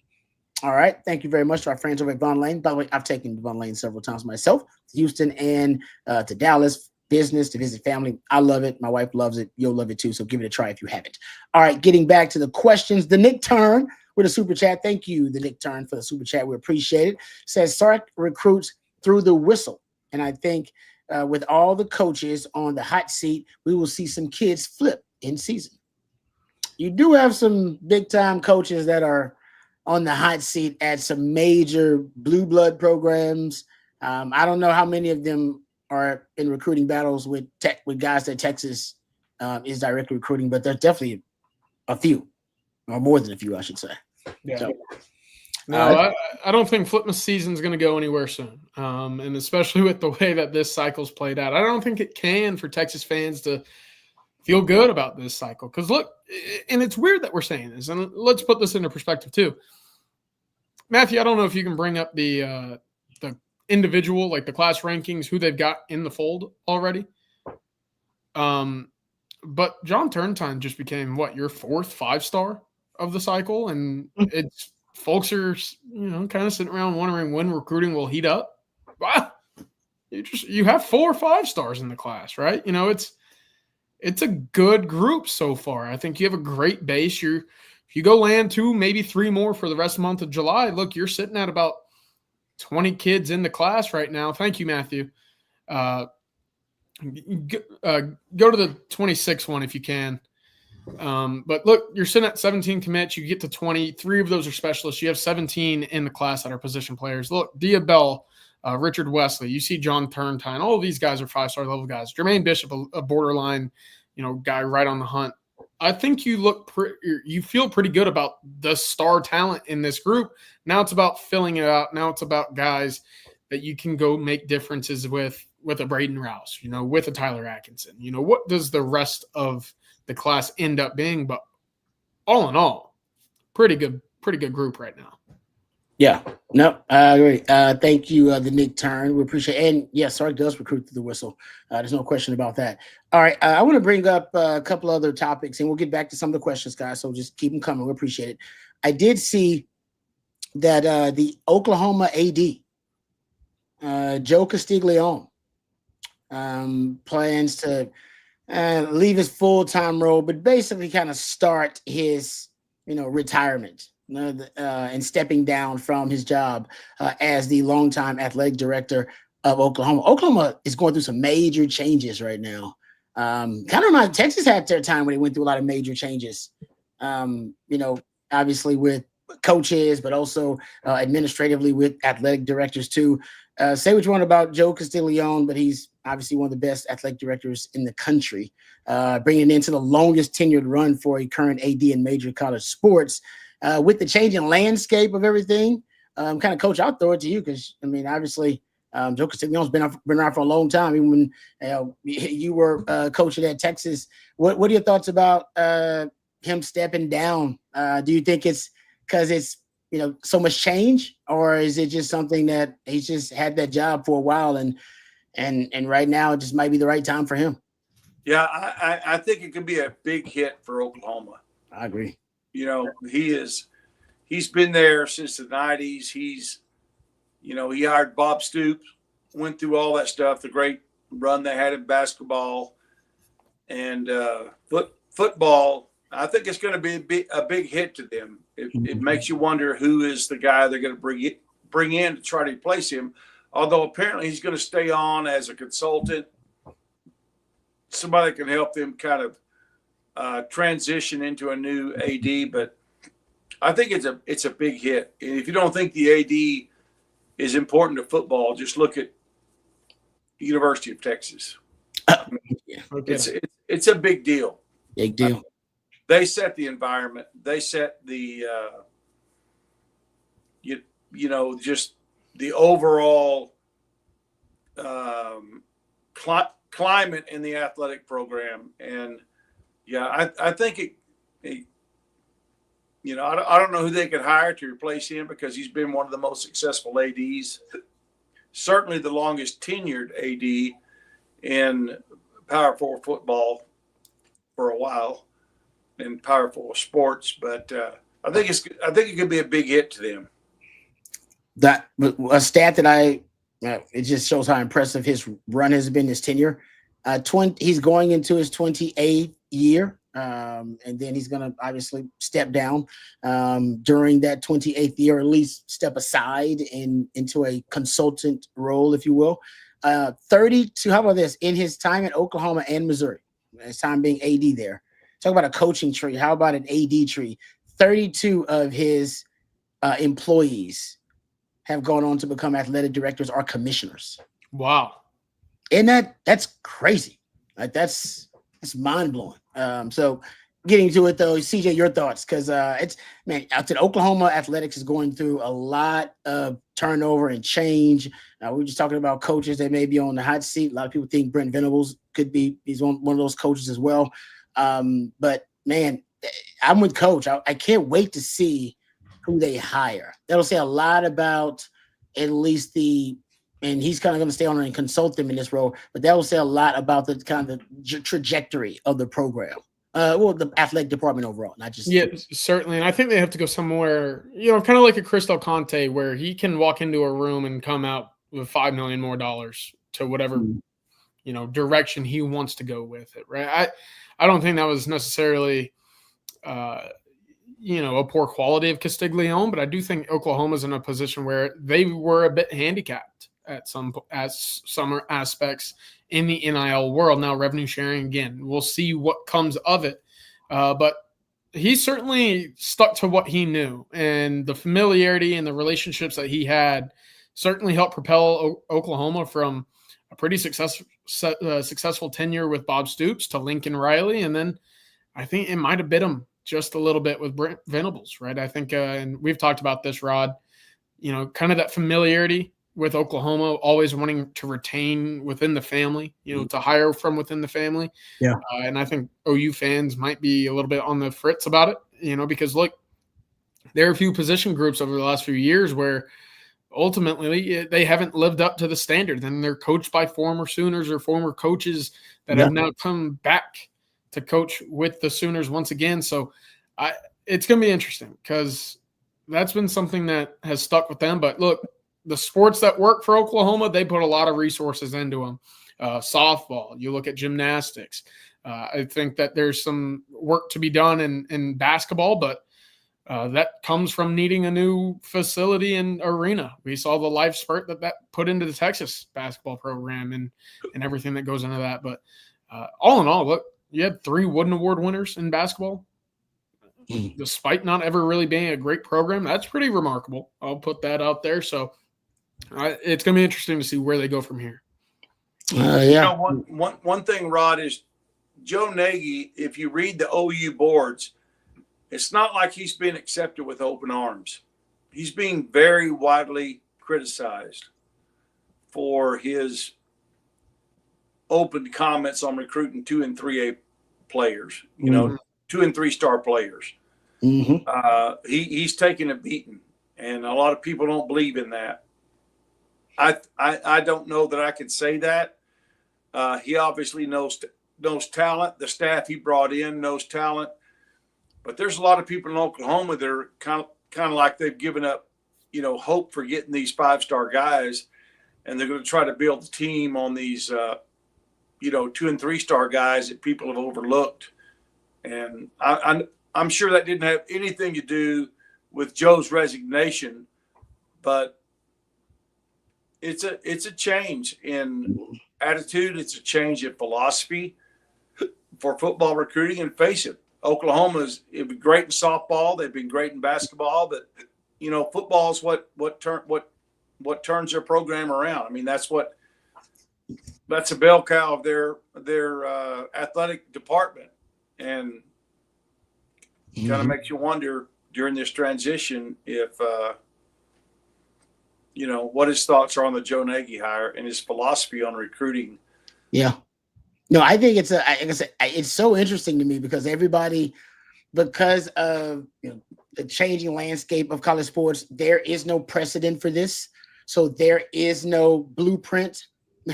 Speaker 1: All right. Thank you very much to our friends over at Von Lane. By the way, I've taken Von Lane several times myself, to Houston and to Dallas, business, to visit family. I love it. My wife loves it. You'll love it too. So give it a try if you haven't. All right. Getting back to the questions. The Nick Turn with a super chat. Thank you, the Nick Turn, for the super chat. We appreciate it. Says Sark recruits through the whistle. And I think with all the coaches on the hot seat, we will see some kids flip in season. You do have some big time coaches that are on the hot seat at some major blue blood programs. I don't know how many of them are in recruiting battles with guys that Texas is directly recruiting, but there's definitely a few, or more than a few, I should say.
Speaker 3: Yeah.
Speaker 1: So,
Speaker 3: no, I don't think Flipmas season is going to go anywhere soon. And especially with the way that this cycle's played out, I don't think it can for Texas fans to feel good about this cycle. Because look, and it's weird that we're saying this, and let's put this into perspective too. Matthew, I don't know if you can bring up the individual, like the class rankings, who they've got in the fold already. But John Turntine just became your fourth 5-star of the cycle, and it's folks are kind of sitting around wondering when recruiting will heat up. Wow, you have 4 or 5 stars in the class, right? It's a good group so far. I think you have a great base. If you go land 2, maybe 3 more for the rest of the month of July, look, you're sitting at about 20 kids in the class right now. Thank you, Matthew. Go to the 26 one if you can. But look, you're sitting at 17 commits. You get to 20. 3 of those are specialists. You have 17 in the class that are position players. Look, Dia Bell, Richard Wesley. You see John Turntine. All of these guys are 5-star level guys. Jermaine Bishop, a borderline, guy right on the hunt. I think you feel pretty good about the star talent in this group. Now it's about filling it out. Now it's about guys that you can go make differences with a Braden Rouse, with a Tyler Atkinson. What does the rest of the class end up being? But all in all, pretty good group right now.
Speaker 1: Yeah, no, I agree. Thank you, the Nick Turn. We appreciate it. And yes, Sark does recruit through the whistle. There's no question about that. All right, I want to bring up a couple other topics, and we'll get back to some of the questions, guys. So just keep them coming. We appreciate it. I did see that the Oklahoma AD, Joe Castiglione, plans to leave his full-time role, but basically kind of start his, retirement. And stepping down from his job as the longtime athletic director of Oklahoma. Oklahoma is going through some major changes right now. Kind of reminds Texas had their time when they went through a lot of major changes. Obviously with coaches, but also administratively with athletic directors too. Say what you want about Joe Castiglione, but he's obviously one of the best athletic directors in the country, bringing into the longest tenured run for a current AD in major college sports. With the changing landscape of everything, kind of, Coach, I'll throw it to you because, obviously, Joe Castiglione's been around for a long time, even when you were coaching at Texas. What are your thoughts about him stepping down? Do you think it's because it's, so much change, or is it just something that he's just had that job for a while and right now it just might be the right time for him?
Speaker 2: Yeah, I think it could be a big hit for Oklahoma.
Speaker 1: I agree.
Speaker 2: He's been there since the 90s. He hired Bob Stoops, went through all that stuff, the great run they had in basketball and football. I think it's going to be a big hit to them. It makes you wonder who is the guy they're going to bring in to try to replace him. Although apparently he's going to stay on as a consultant, somebody that can help them kind of transition into a new AD, but I think it's a big hit. And if you don't think the AD is important to football, just look at the University of Texas. It's a big deal.
Speaker 1: Big deal.
Speaker 2: They set the environment. They set the just the overall climate in the athletic program. And yeah, I think it I don't know who they could hire to replace him, because he's been one of the most successful ADs, certainly the longest tenured AD in Power 4 football for a while, in Power 4 sports. But I think it could be a big hit to them.
Speaker 1: That a stat that it just shows how impressive his run has been, his tenure. He's going into his 28th year, and then he's going to obviously step down during that 28th year, or at least step aside into a consultant role, if you will. 32. How about this? In his time at Oklahoma and Missouri, his time being AD there. Talk about a coaching tree. How about an AD tree? 32 of his employees have gone on to become athletic directors or commissioners.
Speaker 3: Wow.
Speaker 1: And that's crazy. Like that's mind-blowing. So getting to it though, CJ, your thoughts, because out to Oklahoma athletics is going through a lot of turnover and change. We were just talking about coaches that may be on the hot seat. A lot of people think Brent Venables he's one of those coaches as well. But man, I'm with Coach. I can't wait to see who they hire. That'll say a lot about at least and he's kind of going to stay on and consult them in this role, but that will say a lot about the kind of trajectory of the program. The athletic department overall, not just.
Speaker 3: Yeah, certainly. And I think they have to go somewhere, kind of like a Crystal Conte, where he can walk into a room and come out with $5 million more to whatever, direction he wants to go with it. Right. I don't think that was necessarily, a poor quality of Castiglione, but I do think Oklahoma's in a position where they were a bit handicapped at some aspects in the NIL world. Now, revenue sharing, again, we'll see what comes of it. But he certainly stuck to what he knew, and the familiarity and the relationships that he had certainly helped propel Oklahoma from a pretty successful tenure with Bob Stoops to Lincoln Riley. And then I think it might have bit him just a little bit with Brent Venables, right? I think, and we've talked about this, Rod, kind of that familiarity with Oklahoma, always wanting to retain within the family, to hire from within the family.
Speaker 1: Yeah.
Speaker 3: And I think OU fans might be a little bit on the fritz about it, because look, there are a few position groups over the last few years where ultimately they haven't lived up to the standard, and they're coached by former Sooners or former coaches that have now come back to coach with the Sooners once again. So it's going to be interesting, because that's been something that has stuck with them. But look, the sports that work for Oklahoma, they put a lot of resources into them. Softball, you look at gymnastics. I think that there's some work to be done in basketball, but that comes from needing a new facility and arena. We saw the life spurt that put into the Texas basketball program and everything that goes into that. But all in all, look, you had 3 Wooden Award winners in basketball, despite not ever really being a great program. That's pretty remarkable. I'll put that out there. So it's going to be interesting to see where they go from here.
Speaker 2: One thing, Rod, is Joe Nagy, if you read the OU boards, it's not like he's been accepted with open arms. He's being very widely criticized for his open comments on recruiting 2 and 3A players, 2 and 3-star players.
Speaker 1: Mm-hmm.
Speaker 2: He's taking a beating, and a lot of people don't believe in that. I don't know that I can say that. He obviously knows talent. The staff he brought in knows talent, but there's a lot of people in Oklahoma that are kind of like they've given up, hope for getting these 5-star guys, and they're going to try to build a team on these, 2 and 3-star guys that people have overlooked. And I'm sure that didn't have anything to do with Joe's resignation, but it's a change in attitude. It's a change in philosophy for football recruiting. And face it, Oklahoma's been great in softball. They've been great in basketball, but football is what turns their program around. I mean, that's a bell cow of their athletic department, and kind of makes you wonder during this transition if what his thoughts are on the Joe Nagy hire and his philosophy on recruiting.
Speaker 1: Yeah. No, I think it's so interesting to me because because of the changing landscape of college sports, there is no precedent for this. So there is no blueprint,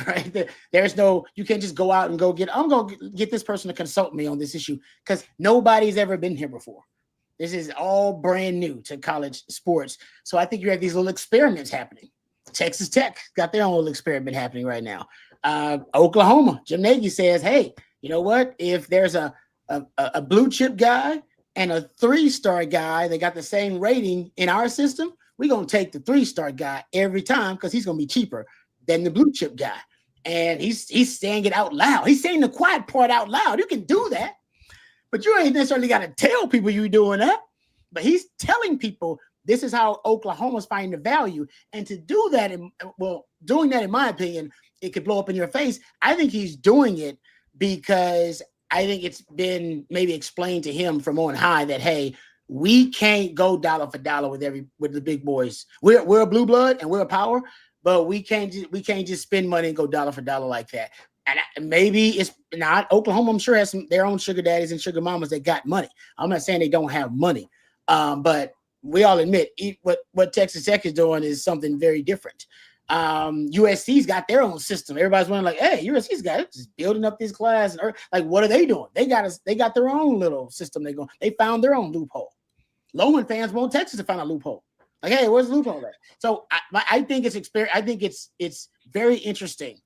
Speaker 1: right? There's no, you can't just go out and I'm going to get this person to consult me on this issue because nobody's ever been here before. This is all brand new to college sports. So I think you have these little experiments happening. Texas Tech got their own little experiment happening right now. Oklahoma, Jim Nagy says, hey, you know what? If there's a blue chip guy and a 3-star guy, they got the same rating in our system, we're going to take the 3-star guy every time because he's going to be cheaper than the blue chip guy. And he's saying it out loud. He's saying the quiet part out loud. You can do that, but you ain't necessarily got to tell people you're doing that. But he's telling people this is how Oklahoma's finding the value. And to do that, doing that, in my opinion, it could blow up in your face. I think he's doing it because I think it's been maybe explained to him from on high that, hey, we can't go dollar for dollar with the big boys. We're a blue blood and we're a power, but we can't just spend money and go dollar for dollar like that. And maybe it's not. Oklahoma, I'm sure, has their own sugar daddies and sugar mamas that got money. I'm not saying they don't have money, but we all admit what Texas Tech is doing is something very different. USC's got their own system. Everybody's wondering, like, hey, USC's got just building up this class, and like, what are they doing? They got their own little system. They found their own loophole. Longhorn fans want Texas to find a loophole. Like, hey, where's the loophole at? So I think it's very interesting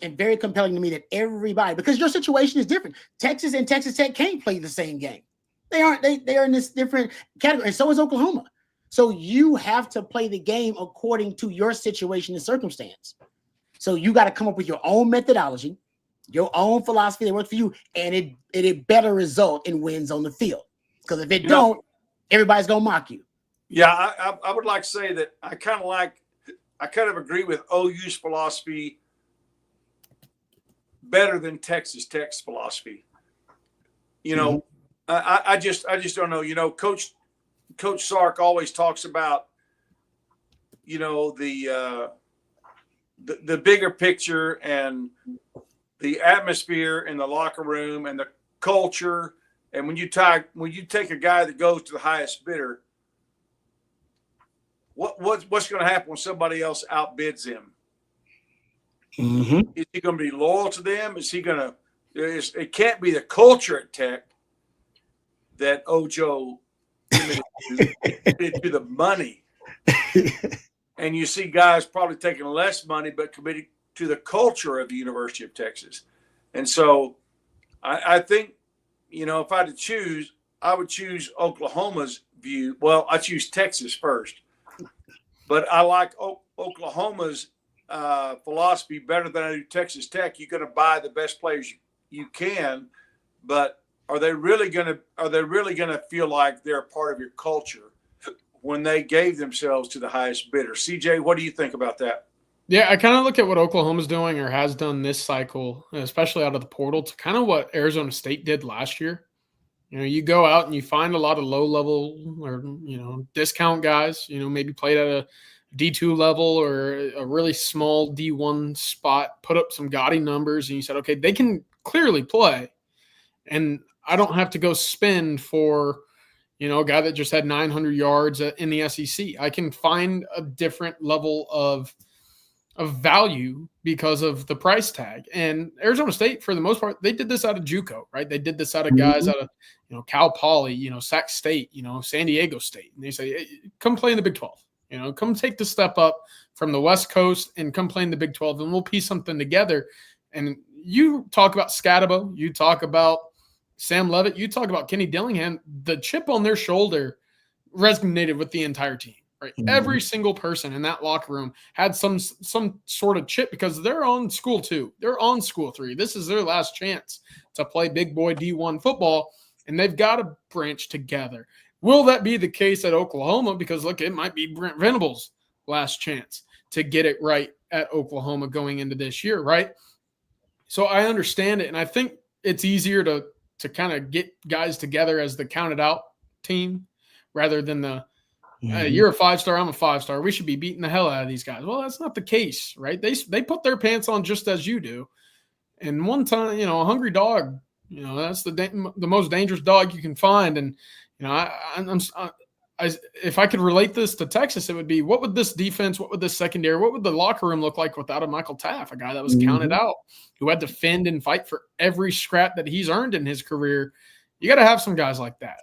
Speaker 1: and very compelling to me that everybody, because your situation is different. Texas and Texas Tech can't play the same game. They aren't. They are in this different category, and so is Oklahoma. So you have to play the game according to your situation and circumstance. So you got to come up with your own methodology, your own philosophy that works for you, and it better result in wins on the field. Because if it don't, everybody's gonna mock you.
Speaker 2: Yeah, I would like to say that I kind of agree with OU's philosophy better than Texas Tech's philosophy. I just don't know. Coach Sark always talks about, the bigger picture and the atmosphere in the locker room and the culture. And when you take a guy that goes to the highest bidder, what's going to happen when somebody else outbids him?
Speaker 1: Mm-hmm.
Speaker 2: Is he going to be loyal to them? Is he going to? It can't be the culture at Tech that Ojo committed to the money. And you see guys probably taking less money but committing to the culture of the University of Texas. And so I think, if I had to choose, I would choose Oklahoma's view. Well, I choose Texas first. But I like Oklahoma's philosophy better than I do Texas Tech. You're going to buy the best players you can, but are they really going to feel like they're a part of your culture when they gave themselves to the highest bidder? CJ, what do you think about that?
Speaker 3: Yeah, I kind of look at what Oklahoma's doing or has done this cycle, especially out of the portal, to kind of what Arizona State did last year. You go out and you find a lot of low-level or, discount guys, maybe played at a D2 level or a really small D1 spot, put up some gaudy numbers, and you said, okay, they can clearly play. And I don't have to go spend for, a guy that just had 900 yards in the SEC. I can find a different level of value because of the price tag. And Arizona State, for the most part, they did this out of JUCO, right? They did this out of guys out of, Cal Poly, Sac State, San Diego State. And they say, hey, come play in the Big 12. Come take the step up from the West Coast and come play in the Big 12, and we'll piece something together. And you talk about Scatabo, you talk about Sam Levitt, you talk about Kenny Dillingham, the chip on their shoulder resonated with the entire team. right?
Speaker 1: Mhm.
Speaker 3: Every single person in that locker room had some sort of chip because they're on school 2. They're on school 3. This is their last chance to play big boy D1 football, and they've got to branch together. Will that be the case at Oklahoma? Because, look, it might be Brent Venables' last chance to get it right at Oklahoma going into this year, right? So I understand it, and I think it's easier to kind of get guys together as the counted out team rather than the you're a 5-star, I'm a 5-star. We should be beating the hell out of these guys. Well, that's not the case, right? They put their pants on just as you do. And one time, a hungry dog, that's the most dangerous dog you can find. And if I could relate this to Texas, it would be, what would this defense, what would this secondary, what would the locker room look like without a Michael Taff, a guy that was counted out, who had to fend and fight for every scrap that he's earned in his career? You got to have some guys like that.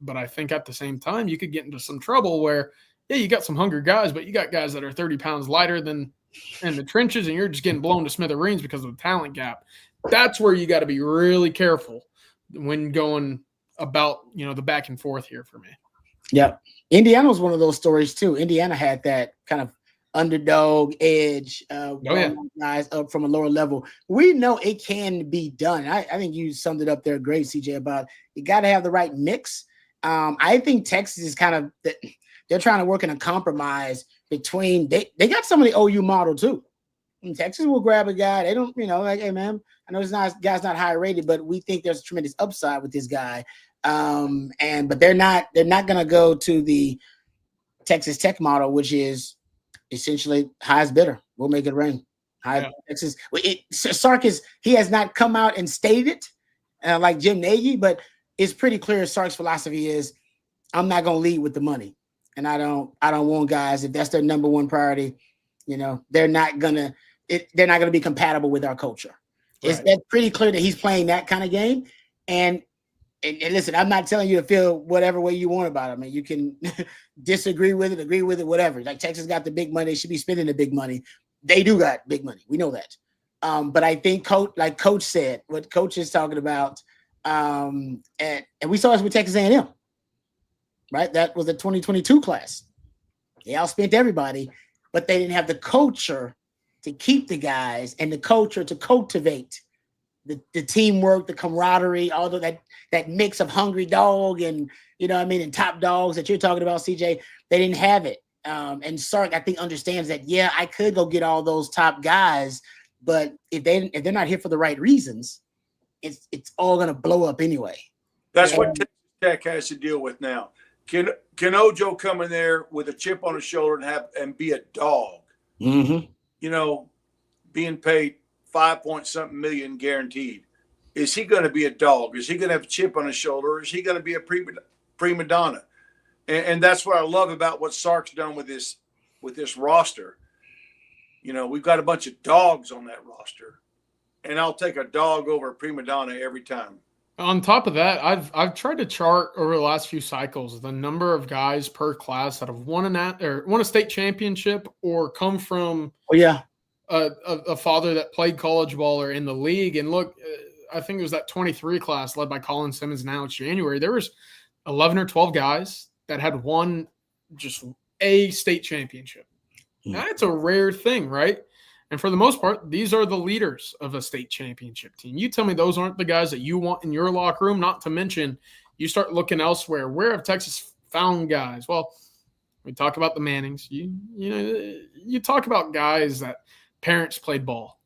Speaker 3: But I think at the same time, you could get into some trouble where, you got some hungry guys, but you got guys that are 30 pounds lighter than in the trenches, and you're just getting blown to smithereens because of the talent gap. That's where you got to be really careful when going about, the back and forth here for me.
Speaker 1: Yeah. Indiana was one of those stories too. Indiana had that kind of underdog edge, guys up from a lower level. We know it can be done. I think you summed it up there great, CJ, about you got to have the right mix. I think Texas is kind of they're trying to work in a compromise between they got some of the OU model too. And Texas will grab a guy. They don't, like, hey man, I know guy's not high rated, but we think there's a tremendous upside with this guy. But they're not gonna go to the Texas Tech model, which is essentially highest bidder. We'll make it rain. Texas. Sark he has not come out and stated it like Jim Nagy, but it's pretty clear Sark's philosophy is I'm not going to lead with the money. And I don't want guys, if that's their number one priority, they're not going to be compatible with our culture. Right. That's pretty clear that he's playing that kind of game. And listen, I'm not telling you to feel whatever way you want about it. I mean, you can disagree with it, agree with it, whatever. Like Texas got the big money. They should be spending the big money. They do got big money. We know that. But I think Coach said, what Coach is talking about, and we saw this with Texas A&M, right? That was the 2022 class. They outspent everybody, but they didn't have the culture to keep the guys and the culture to cultivate the teamwork, the camaraderie, all of that mix of hungry dog and, and top dogs that you're talking about, CJ. They didn't have it. And Sark, I think, understands that, I could go get all those top guys, but if they're not here for the right reasons, it's all going to blow up anyway.
Speaker 2: That's what Texas Tech has to deal with now. Can Ojo come in there with a chip on his shoulder and be a dog?
Speaker 1: Mm-hmm.
Speaker 2: Being paid $5-point-something million guaranteed. Is he going to be a dog? Is he going to have a chip on his shoulder? Or is he going to be a prima donna? And that's what I love about what Sark's done with this roster. We've got a bunch of dogs on that roster, and I'll take a dog over a prima donna every time.
Speaker 3: On top of that, I've tried to chart over the last few cycles the number of guys per class that have won a state championship or come from a father that played college ball or in the league. And look, I think it was that 23 class led by Colin Simmons. Now it's January. There was 11 or 12 guys that had won just a state championship. That's a rare thing, right? And for the most part, these are the leaders of a state championship team. You tell me those aren't the guys that you want in your locker room, not to mention you start looking elsewhere. Where have Texas found guys? Well, we talk about the Mannings. You talk about guys that parents played ball.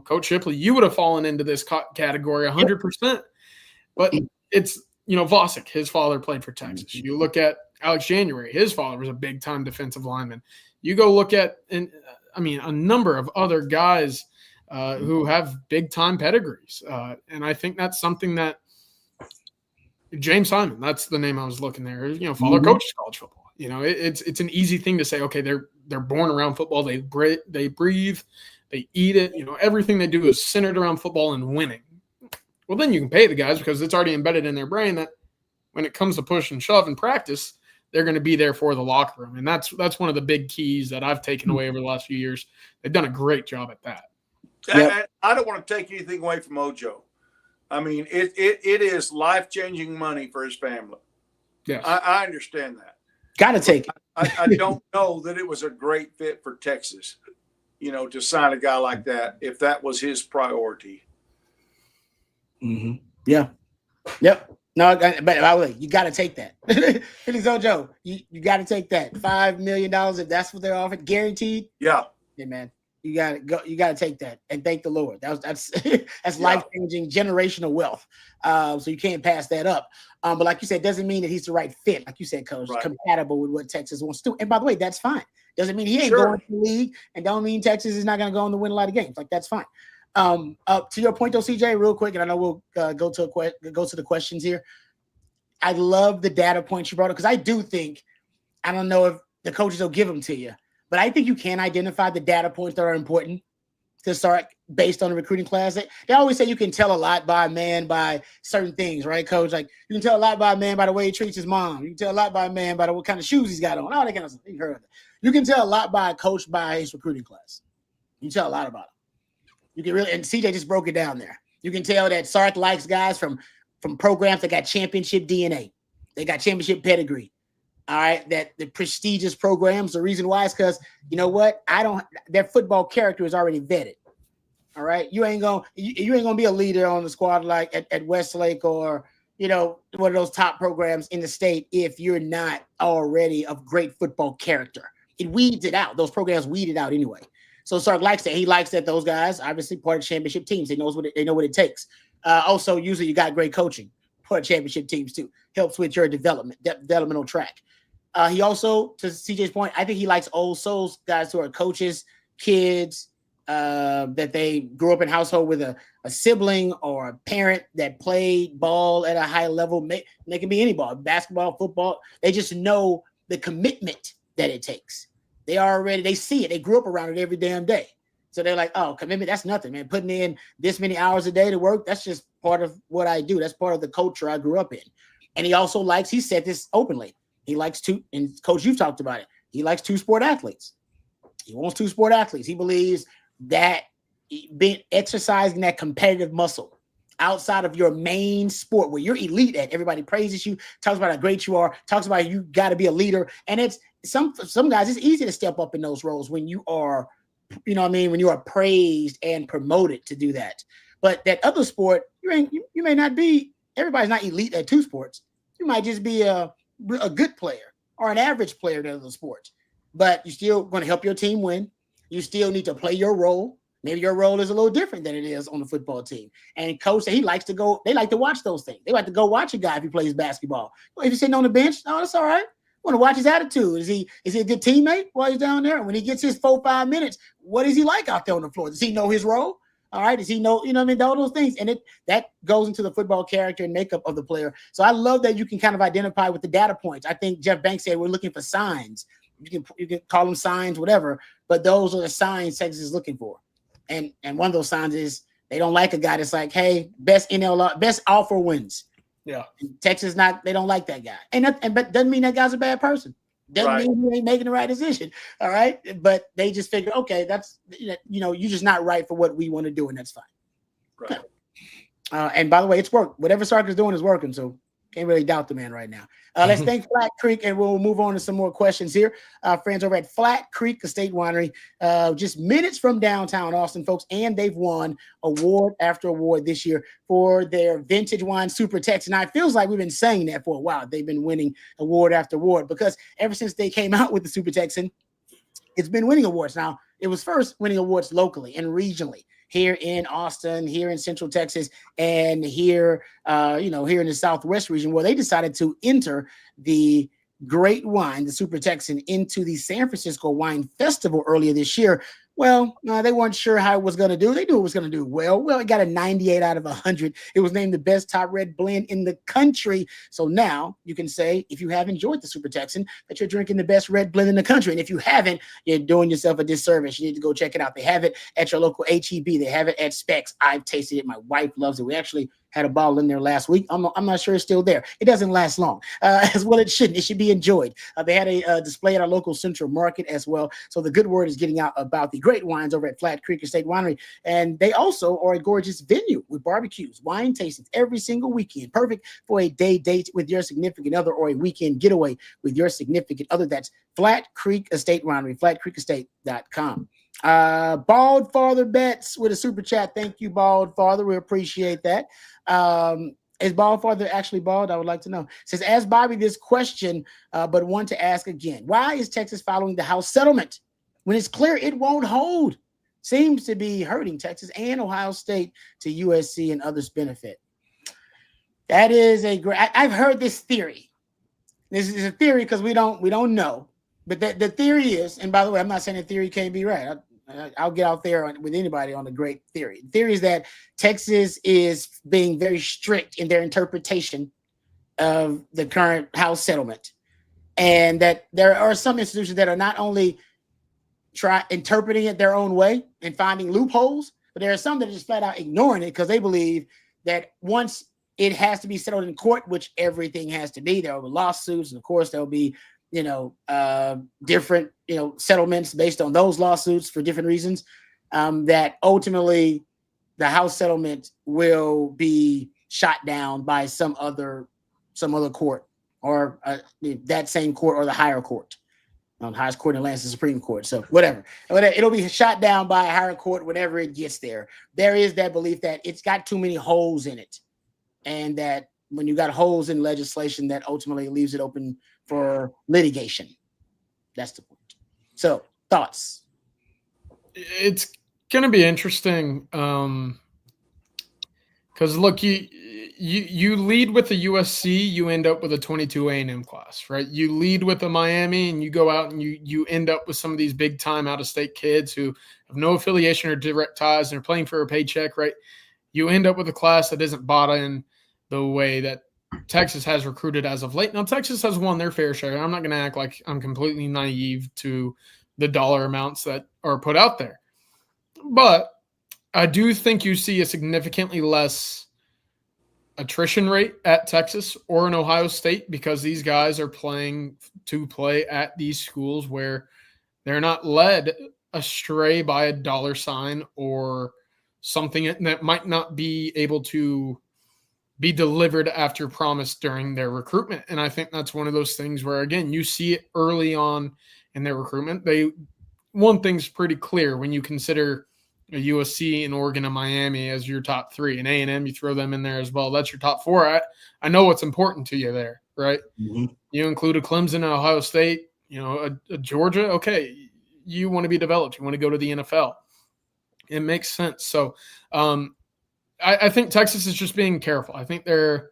Speaker 3: Coach Shipley, you would have fallen into this category 100%. But it's, Vosick, his father played for Texas. You look at Alex January, his father was a big-time defensive lineman. You go look at, a number of other guys who have big-time pedigrees. And I think that's something that James Simon, that's the name I was looking there, father coaches college football. It's an easy thing to say, okay, they're born around football. They breathe, they eat it. Everything they do is centered around football and winning. Well, then you can pay the guys because it's already embedded in their brain that when it comes to push and shove and practice, they're going to be there for the locker room. And that's one of the big keys that I've taken away over the last few years. They've done a great job at that.
Speaker 2: Yep. I don't want to take anything away from Ojo. I mean, it is life-changing money for his family.
Speaker 3: Yes.
Speaker 2: I understand that.
Speaker 1: Got to take it.
Speaker 2: I don't know that it was a great fit for Texas, to sign a guy like that if that was his priority.
Speaker 1: Mm-hmm. Yeah. Yep. No, but by the way, you got to take that. Philly Joe, you got to take that $5 million if that's what they're offering, guaranteed.
Speaker 2: Yeah.
Speaker 1: Hey man, you got to go. You got to take that and thank the Lord. That's life changing, generational wealth. So you can't pass that up. But like you said, doesn't mean that he's the right fit. Like you said, Coach, compatible with what Texas wants to do. And by the way, that's fine. Doesn't mean he ain't going to the league, and don't mean Texas is not going to go on to win a lot of games. Like that's fine. To your point though, CJ, real quick, and I know we'll go to the questions here. I love the data points you brought up because I do think, I don't know if the coaches will give them to you, but I think you can identify the data points that are important to start based on the recruiting class. They always say you can tell a lot by a man by certain things, right, Coach? Like you can tell a lot by a man by the way he treats his mom. You can tell a lot by a man by what kind of shoes he's got on. All that kind of stuff. You heard of it. You can tell a lot by a coach by his recruiting class. You can tell a lot about him. You can really, and CJ just broke it down there. You can tell that Sark likes guys from programs that got championship DNA. They got championship pedigree. All right, that the prestigious programs. The reason why is because you know what? Their football character is already vetted. All right, you ain't gonna be a leader on the squad like at Westlake or one of those top programs in the state if you're not already of great football character. It weeds it out. Those programs weed it out anyway. So Sark likes that. He likes that those guys, obviously part of championship teams. They know what it takes. Also, usually you got great coaching. Part of championship teams too. Helps with your developmental track. He also, to CJ's point, I think he likes old souls, guys who are coaches, kids, that they grew up in a household with a sibling or a parent that played ball at a high level. They can be any ball, basketball, football. They just know the commitment that it takes. They see it. They grew up around it every damn day. So they're like, oh, commitment, that's nothing, man. Putting in this many hours a day to work, that's just part of what I do. That's part of the culture I grew up in. And he said this openly. He likes and Coach, you've talked about it. He likes two-sport athletes. He wants two-sport athletes. He believes that exercising that competitive muscle outside of your main sport where you're elite at, everybody praises you, talks about how great you are, talks about you got to be a leader. And it's some guys, it's easy to step up in those roles when you are, when you are praised and promoted to do that. But that other sport, you may not be, everybody's not elite at two sports. You might just be a good player or an average player in other sports, but you're still going to help your team win. You still need to play your role. Maybe your role is a little different than it is on the football team. And Coach said they like to watch those things. They like to go watch a guy if he plays basketball. Well, if he's sitting on the bench, oh, that's all right. Want to watch his attitude. Is he a good teammate while he's down there? When he gets his 4-5 minutes, what is he like out there on the floor? Does he know his role? All right. Does he know, all those things? And that goes into the football character and makeup of the player. So I love that you can kind of identify with the data points. I think Jeff Banks said we're looking for signs. You can call them signs, whatever, but those are the signs Texas is looking for. And one of those signs is they don't like a guy that's like, hey, best offer wins.
Speaker 3: Yeah.
Speaker 1: And Texas they don't like that guy. But doesn't mean that guy's a bad person. Doesn't mean he ain't making the right decision. All right. But they just figure, okay, that's, you're just not right for what we want to do. And that's fine.
Speaker 2: Right.
Speaker 1: And by the way, it's worked. Whatever Sark is doing is working. So can't really doubt the man right now. Let's thank Flat Creek, and we'll move on to some more questions here. Friends over at Flat Creek Estate Winery, just minutes from downtown Austin, folks, and they've won award after award this year for their vintage wine Super Tex. Now, it feels like we've been saying that for a while. They've been winning award after award because ever since they came out with the Super Texan, it's been winning awards. Now, it was first winning awards locally and regionally. Here in Austin, here in Central Texas, and here, here in the Southwest region, where they decided to enter the great wine, the Super Texan, into the San Francisco Wine Festival earlier this year. Well, they weren't sure how it was going to do. They knew it was going to do well. Well, it got a 98 out of 100. It was named the best top red blend in the country. So now you can say, if you have enjoyed the Super Texan, that you're drinking the best red blend in the country. And if you haven't, you're doing yourself a disservice. You need to go check it out. They have it at your local HEB. They have it at Specs. I've tasted it. My wife loves it. We actually had a bottle in there last week. I'm not sure it's still there. It doesn't last long. As well, it shouldn't. It should be enjoyed. They had a display at our local Central Market as well. So the good word is getting out about the great wines over at Flat Creek Estate Winery. And they also are a gorgeous venue with barbecues, wine tastings every single weekend. Perfect for a day date with your significant other or a weekend getaway with your significant other. That's Flat Creek Estate Winery, flatcreekestate.com. Bald Father Betts with a super chat. Thank you, Bald Father. We appreciate that. Is Bald Father actually bald? I would like to know. Says, ask Bobby this question, but want to ask again. Why is Texas following the House settlement when it's clear it won't hold? Seems to be hurting Texas and Ohio State to USC and others' benefit. That is a great. I've heard this theory. This is a theory because we don't know. But the theory is, and by the way, I'm not saying the theory can't be right. I'll get out there with anybody on a great theory. The theory is that Texas is being very strict in their interpretation of the current House settlement, and that there are some institutions that are not only interpreting it their own way and finding loopholes, but there are some that are just flat out ignoring it because they believe that once it has to be settled in court, which everything has to be, there will be lawsuits, and of course there will be different, settlements based on those lawsuits for different reasons, that ultimately the House settlement will be shot down by some other court or that same court or the higher court. The highest court in the land is the Supreme Court. So whatever. It'll be shot down by a higher court whenever it gets there. There is that belief that it's got too many holes in it. And that when you got holes in legislation, that ultimately leaves it open for litigation. That's the point. So, thoughts?
Speaker 3: It's going to be interesting because, look, you lead with the USC, you end up with a 22 A&M class, right? You lead with the Miami, and you go out and you end up with some of these big-time out-of-state kids who have no affiliation or direct ties and are playing for a paycheck, right? You end up with a class that isn't bought in the way that Texas has recruited as of late. Now, Texas has won their fair share. I'm not going to act like I'm completely naive to the dollar amounts that are put out there. But I do think you see a significantly less attrition rate at Texas or in Ohio State because these guys are playing to play at these schools where they're not led astray by a dollar sign or something that might not be able to be delivered after promise during their recruitment. And I think that's one of those things where, again, you see it early on in their recruitment. One thing's pretty clear when you consider a USC and Oregon and Miami as your top three, and A&M, you throw them in there as well. That's your top four. I know what's important to you there, right? Mm-hmm. You include a Clemson and Ohio State, a Georgia. Okay, you want to be developed. You want to go to the NFL. It makes sense. So, I think Texas is just being careful. I think they're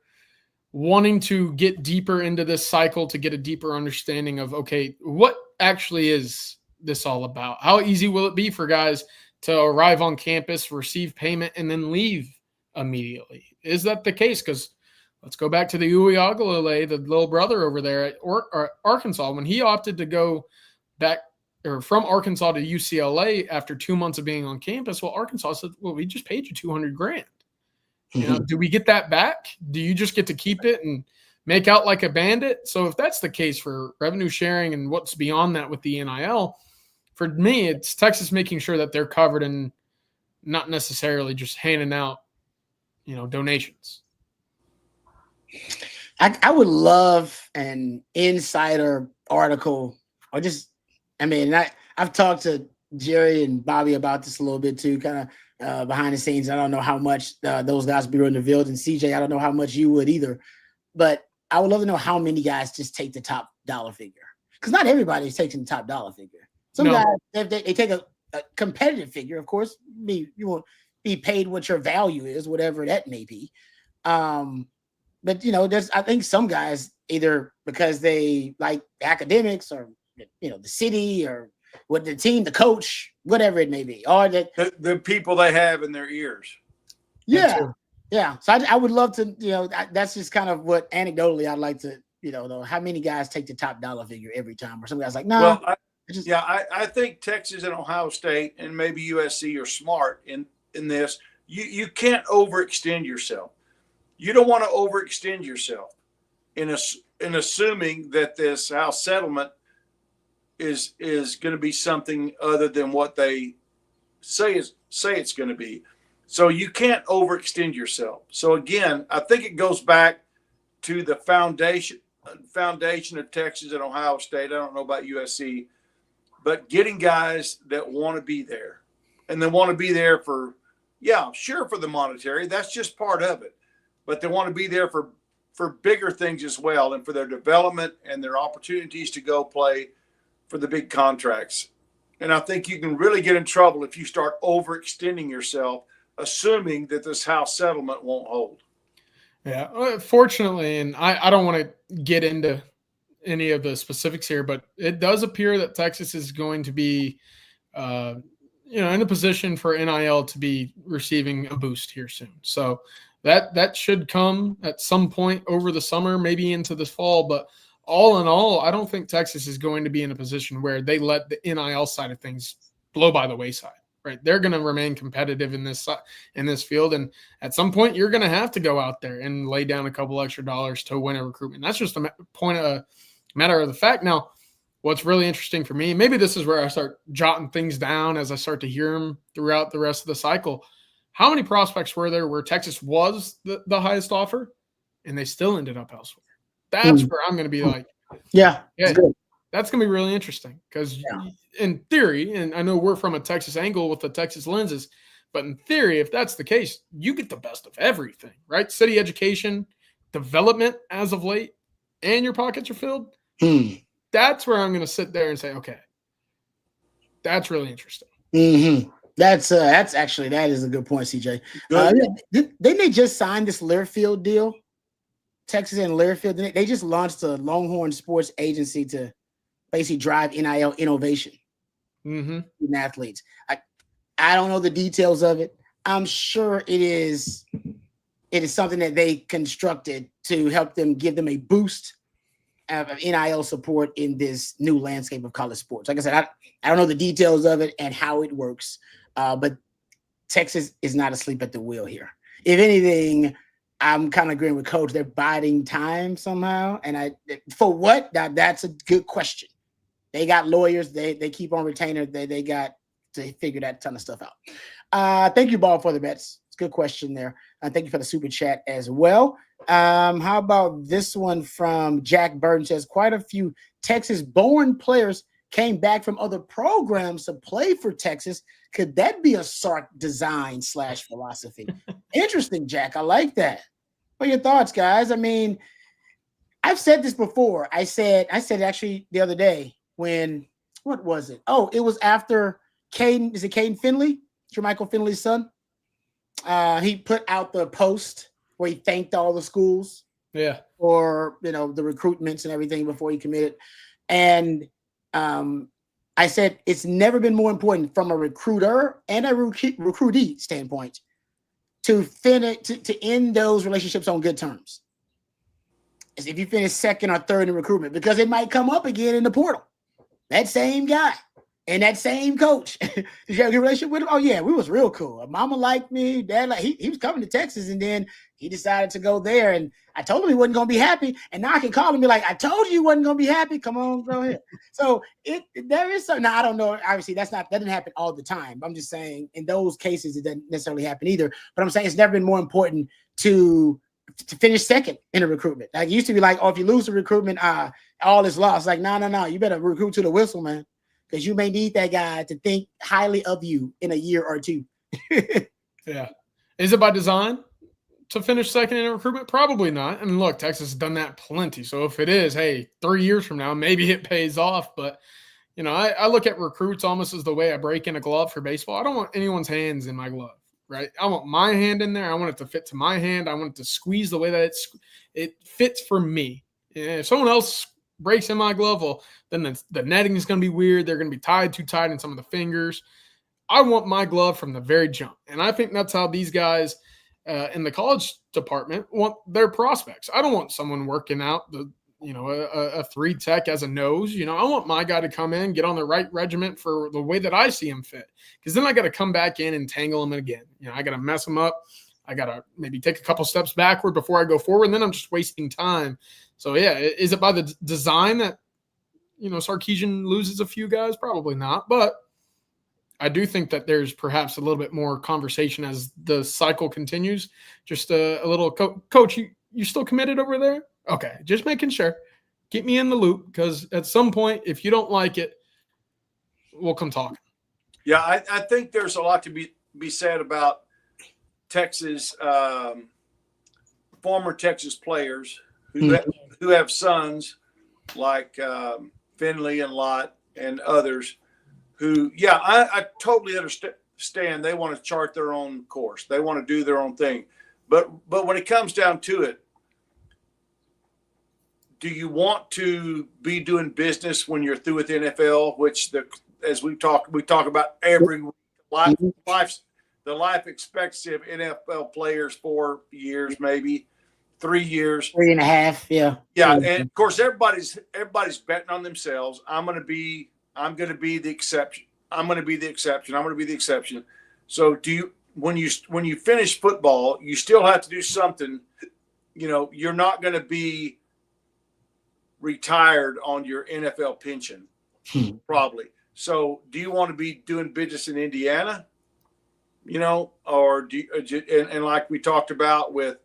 Speaker 3: wanting to get deeper into this cycle to get a deeper understanding of, okay, what actually is this all about? How easy will it be for guys to arrive on campus, receive payment, and then leave immediately? Is that the case? Because let's go back to the Uiagalelei, the little brother over there at Arkansas. When he opted to go back or from Arkansas to UCLA after 2 months of being on campus, well, Arkansas said, well, we just paid you $200,000. Do we get that back? Do you just get to keep it and make out like a bandit? So if that's the case for revenue sharing and what's beyond that with the NIL, for me, it's Texas making sure that they're covered and not necessarily just handing out, donations.
Speaker 1: I would love an insider article or I've talked to Jerry and Bobby about this a little bit too, kind of behind the scenes. I don't know how much those guys be revealed, and CJ, I don't know how much you would either, but I would love to know how many guys just take the top dollar figure, because not everybody is taking the top dollar figure. Some guys, if they take a competitive figure, of course, you won't be paid what your value is, whatever that may be. But I think some guys, either because they like academics or the city or with the team, the coach, whatever it may be, or
Speaker 2: the people they have in their ears.
Speaker 1: Yeah. So I would love to, that's just kind of what anecdotally I'd like to, know how many guys take the top dollar figure every time, or some guys like, no.
Speaker 2: Well, I think Texas and Ohio State and maybe USC are smart in this. You can't overextend yourself. you don't want to overextend yourself in assuming that this house settlement is going to be something other than what they say it's going to be. So you can't overextend yourself. So again, I think it goes back to the foundation of Texas and Ohio State. I don't know about USC, but getting guys that want to be there, and they want to be there for, for the monetary. That's just part of it. But they want to be there for bigger things as well, and for their development and their opportunities to go play for the big contracts. And I think you can really get in trouble if you start overextending yourself, assuming that this house settlement won't hold.
Speaker 3: Yeah, fortunately, and I don't want to get into any of the specifics here, but it does appear that Texas is going to be, in a position for NIL to be receiving a boost here soon. So that should come at some point over the summer, maybe into this fall. But all in all, I don't think Texas is going to be in a position where they let the NIL side of things blow by the wayside. Right, they're going to remain competitive in this field, and at some point, you're going to have to go out there and lay down a couple extra dollars to win a recruitment. That's just a matter of the fact. Now, what's really interesting for me, maybe this is where I start jotting things down as I start to hear them throughout the rest of the cycle. How many prospects were there where Texas was the highest offer, and they still ended up elsewhere? That's where I'm going to be like, that's going to be really interesting because in theory, and I know we're from a Texas angle with the Texas lenses, but in theory, if that's the case, you get the best of everything, right? City education, development as of late, and your pockets are filled. That's where I'm going to sit there and say, okay, that's really interesting.
Speaker 1: Mm-hmm. That is a good point, CJ. Didn't they just sign this Learfield deal? Texas and Learfield, they just launched a Longhorn sports agency to basically drive NIL innovation in athletes. I don't know the details of it. I'm sure it is something that they constructed to help them, give them a boost of NIL support in this new landscape of college sports. Like I said, I don't know the details of it and how it works, but Texas is not asleep at the wheel here. If anything, I'm kind of agreeing with Coach. They're biding time somehow. And for what? That's a good question. They got lawyers. They keep on retainer. They got to figure that ton of stuff out. Thank you, Ball, for the bets. It's a good question there. Thank you for the super chat as well. How about this one from Jack Burton? Says quite a few Texas-born players came back from other programs to play for Texas. Could that be a Sark design / philosophy? Interesting, Jack. I like that. What are your thoughts, guys? I mean, I've said this before. I said actually the other day what was it? Oh, it was after Caden. Is it Caden Finley? Jermichael Finley's son. He put out the post where he thanked all the schools for the recruitments and everything before he committed. And I said it's never been more important from a recruiter and a recruitee standpoint to end those relationships on good terms. As if you finish second or third in recruitment, because it might come up again in the portal. That same guy and that same coach. Did you have a good relationship with him? Oh yeah, we was real cool. Mama liked me, dad he was coming to Texas, and then he decided to go there. And I told him he wasn't gonna be happy. And now I can call him and be like, I told you he wasn't gonna be happy. Come on, go ahead. So there is some. Now I don't know. Obviously, that doesn't happen all the time. I'm just saying in those cases it doesn't necessarily happen either. But I'm saying it's never been more important to finish second in a recruitment. Like it used to be like, oh, if you lose the recruitment, all is lost. Like, no. You better recruit to the whistle, man. Because you may need that guy to think highly of you in a year or two.
Speaker 3: Yeah. Is it by design to finish second in a recruitment? Probably not. I mean, look, Texas has done that plenty. So if it is, hey, 3 years from now, maybe it pays off. But, I look at recruits almost as the way I break in a glove for baseball. I don't want anyone's hands in my glove, right? I want my hand in there. I want it to fit to my hand. I want it to squeeze the way that it fits for me. And if someone else breaks in my glove, well, then the netting is going to be weird. They're going to be tied too tight in some of the fingers. I want my glove from the very jump. And I think that's how these guys in the college department want their prospects. I don't want someone working out a 3 tech as a nose. I want my guy to come in, get on the right regiment for the way that I see him fit. Because then I got to come back in and tangle him again. I got to mess him up I got to maybe take a couple steps backward before I go forward, and then I'm just wasting time. So, yeah, is it by the design that, Sarkisian loses a few guys? Probably not, but I do think that there's perhaps a little bit more conversation as the cycle continues. Just a little, Coach, you still committed over there? Okay, just making sure. Keep me in the loop, because at some point, if you don't like it, we'll come talk.
Speaker 2: Yeah, I think there's a lot to be said about Texas, former Texas players who have sons like Finley and Lott and others who, I totally understand they want to chart their own course. They want to do their own thing. But when it comes down to it, do you want to be doing business when you're through with the NFL, which as we talk about every week, the life expectancy of NFL players 4 years, maybe 3 years,
Speaker 1: 3.5. Yeah.
Speaker 2: Yeah. And of course, everybody's betting on themselves. I'm going to be the exception. I'm going to be the exception. So when you finish football, you still have to do something. You're not going to be retired on your NFL pension, probably. So do you want to be doing business in Indiana? Or do you, and like we talked about with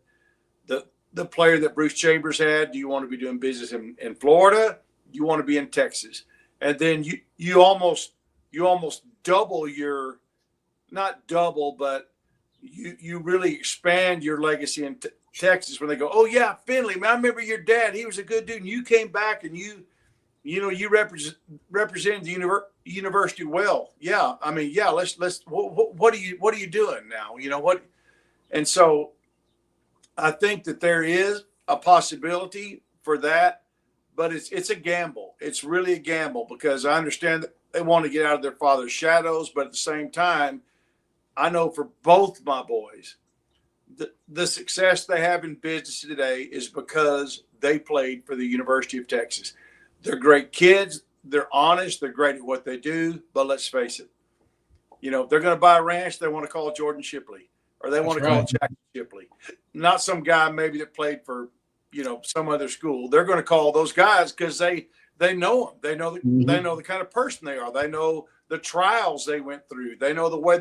Speaker 2: the player that Bruce Chambers had, do you want to be doing business in Florida? You want to be in Texas? And then you almost double your, not double, but you really expand your legacy in Texas when they go, oh yeah, Finley, man, I remember your dad. He was a good dude, and you came back and you represented the university well. Yeah, I mean, yeah. Let's. What are you doing now? What? And so, I think that there is a possibility for that, but it's a gamble. It's really a gamble, because I understand that they want to get out of their father's shadows, but at the same time, I know for both my boys, the success they have in business today is because they played for the University of Texas. They're great kids. They're honest. They're great at what they do. But let's face it, if they're going to buy a ranch, they want to call Jordan Shipley, or they want to call Jack Shipley, not some guy maybe that played for, some other school. They're going to call those guys because they know them. They know they know the kind of person they are. They know the trials they went through. They know the way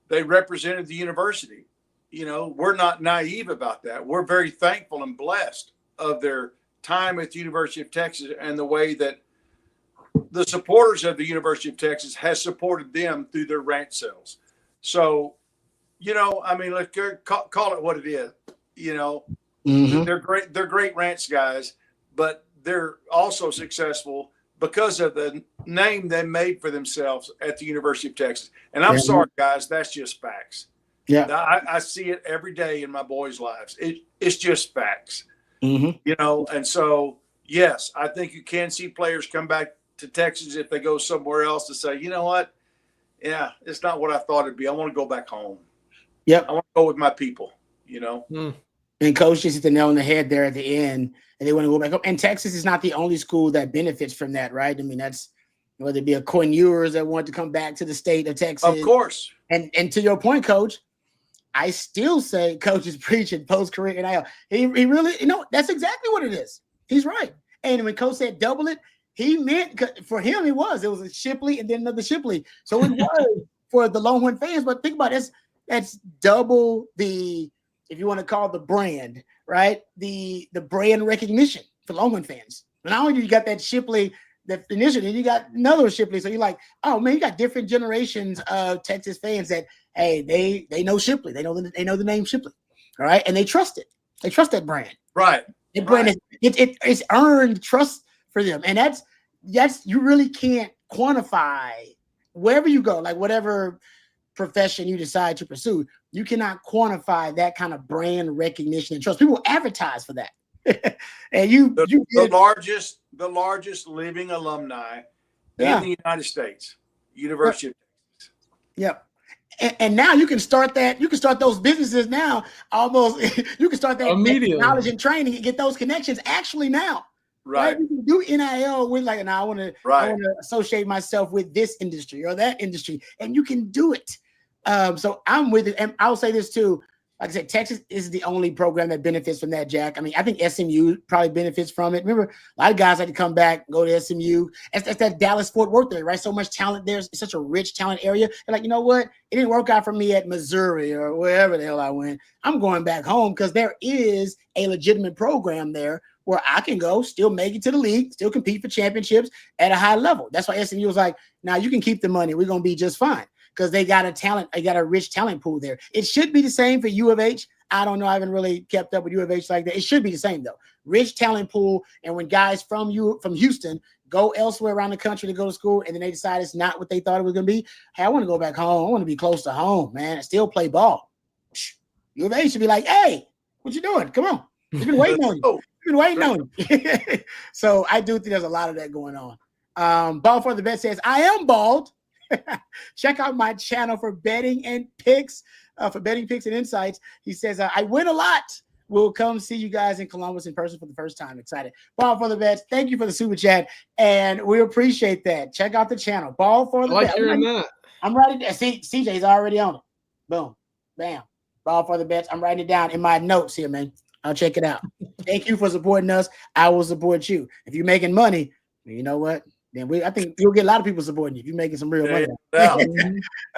Speaker 2: they represented the university. We're not naive about that. We're very thankful and blessed of their time at the University of Texas and the way that the supporters of the University of Texas has supported them through their ranch sales. So, I mean, let's call it what it is. They're great. They're great ranch guys, but they're also successful because of the name they made for themselves at the University of Texas. And I'm sorry, guys, that's just facts. Yeah, I see it every day in my boys' lives. It's just facts. And so, yes, I think you can see players come back to Texas if they go somewhere else to say, you know what? Yeah, it's not what I thought it'd be. I want to go back home. Yep. I want to go with my people,
Speaker 1: And Coach just hit the nail on the head there at the end, and they want to go back home. And Texas is not the only school that benefits from that, right? I mean, that's whether it be a Coin Ewers that want to come back to the state of Texas.
Speaker 2: Of course.
Speaker 1: And to your point, Coach, I still say Coach is preaching post-career NIL. He really, that's exactly what it is. He's right. And when Coach said double it, he meant, for him, it was a Shipley and then another Shipley. So it was for the Longhorn fans. But think about it, that's double the, if you want to call it the brand, right? The brand recognition for Longhorn fans. But not only do you got that Shipley definition, and you got another Shipley. So you're like, oh man, you got different generations of Texas fans that, hey, they know Shipley. They know the name Shipley. All right. And they trust it. They trust that brand.
Speaker 2: Right.
Speaker 1: The brand it's earned trust for them. And that's you really can't quantify wherever you go, like whatever profession you decide to pursue, you cannot quantify that kind of brand recognition and trust. People advertise for that. And
Speaker 2: the largest living alumni in the United States, University of Texas.
Speaker 1: Yep. And now you can start that. You can start those businesses now. Almost, you can start that immediately. Knowledge and training and get those connections actually now. Right. You can do NIL with I want to associate myself with this industry or that industry, and you can do it. So I'm with it. And I'll say this too. Like I said, Texas is the only program that benefits from that, Jack. I mean, I think SMU probably benefits from it. Remember, a lot of guys like to come back, go to SMU. That's that Dallas-Fort Worth area, right? So much talent there. It's such a rich talent area. They're like, you know what? It didn't work out for me at Missouri or wherever the hell I went. I'm going back home because there is a legitimate program there where I can go, still make it to the league, still compete for championships at a high level. That's why SMU was like, now you can keep the money. We're going to be just fine. Because they got a rich talent pool there. It should be the same for U of H. I don't know. I haven't really kept up with U of H like that. It should be the same though. Rich talent pool. And when guys from Houston go elsewhere around the country to go to school, and then they decide it's not what they thought it was going to be. Hey, I want to go back home. I want to be close to home, man. I still play ball. U of H should be like, hey, what you doing? Come on. We've been waiting on you. We've been waiting on you. So I do think there's a lot of that going on. Ball for the Bet says, I am bald. Check out my channel for betting and picks, for betting picks and insights. He says, I win a lot. We'll come see you guys in Columbus in person for the first time. Excited. Ball for the Bets. Thank you for the super chat, and we appreciate that. Check out the channel. Ball for the
Speaker 3: I like
Speaker 1: Bet.
Speaker 3: hearing that.
Speaker 1: I'm writing it. See, CJ's already on it. Boom. Bam. Ball for the Bets. I'm writing it down in my notes here, man. I'll check it out. Thank you for supporting us. I will support you. If you're making money, you know what? Then I think you'll get a lot of people supporting you if you're making some real money.
Speaker 2: Yeah.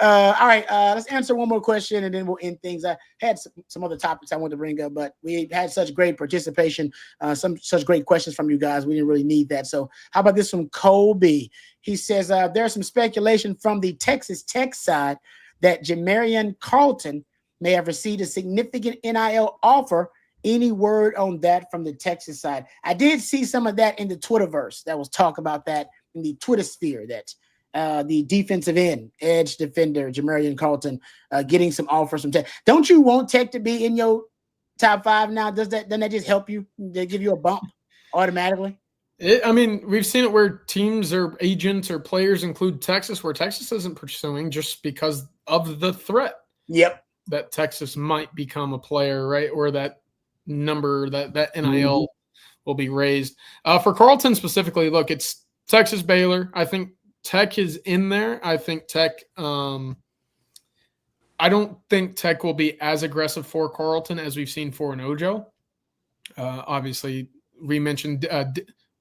Speaker 1: All right, let's answer one more question and then we'll end things. I had some other topics I wanted to bring up, but we had such great participation, such great questions from you guys. We didn't really need that. So how about this from Colby? He says there's some speculation from the Texas Tech side that Jamarian Carlton may have received a significant NIL offer. Any word on that from the Texas side? I did see some of that in the Twitterverse. That was talk about that in the Twitter sphere, that the defensive end, edge defender, Jamarian Carlton, getting some offers from Tech. Don't you want Tech to be in your top 5 now? Doesn't that just help you? They give you a bump automatically?
Speaker 3: I mean, we've seen it where teams or agents or players include Texas, where Texas isn't pursuing just because of the threat.
Speaker 1: Yep.
Speaker 3: That Texas might become a player, right? Or that number, that NIL will be raised. For Carlton specifically, look, it's Texas Baylor. I think Tech is in there. I think Tech I don't think Tech will be as aggressive for Carlton as we've seen for an Ojo. Obviously, we mentioned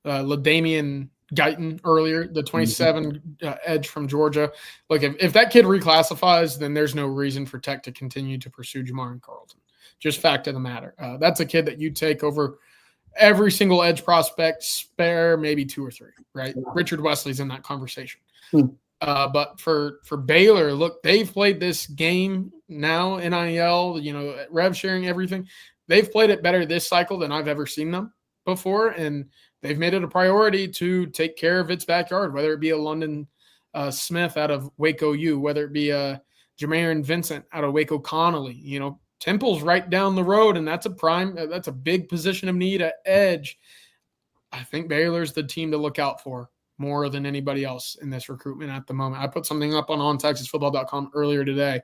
Speaker 3: LaDamian Guyton earlier, the 27 edge from Georgia. Look, if that kid reclassifies, then there's no reason for Tech to continue to pursue Jamarian Carlton. Just fact of the matter. That's a kid that you take over every single edge prospect, spare maybe 2 or 3, right? Richard Wesley's in that conversation. But for Baylor, look, they've played this game now, NIL, rev sharing, everything. They've played it better this cycle than I've ever seen them before, and they've made it a priority to take care of its backyard, whether it be a London Smith out of Waco U, whether it be a Jamarian Vincent out of Waco Connolly. Temple's right down the road, and that's a big position of need at edge. I think Baylor's the team to look out for more than anybody else in this recruitment at the moment. I put something up on ontexasfootball.com earlier today.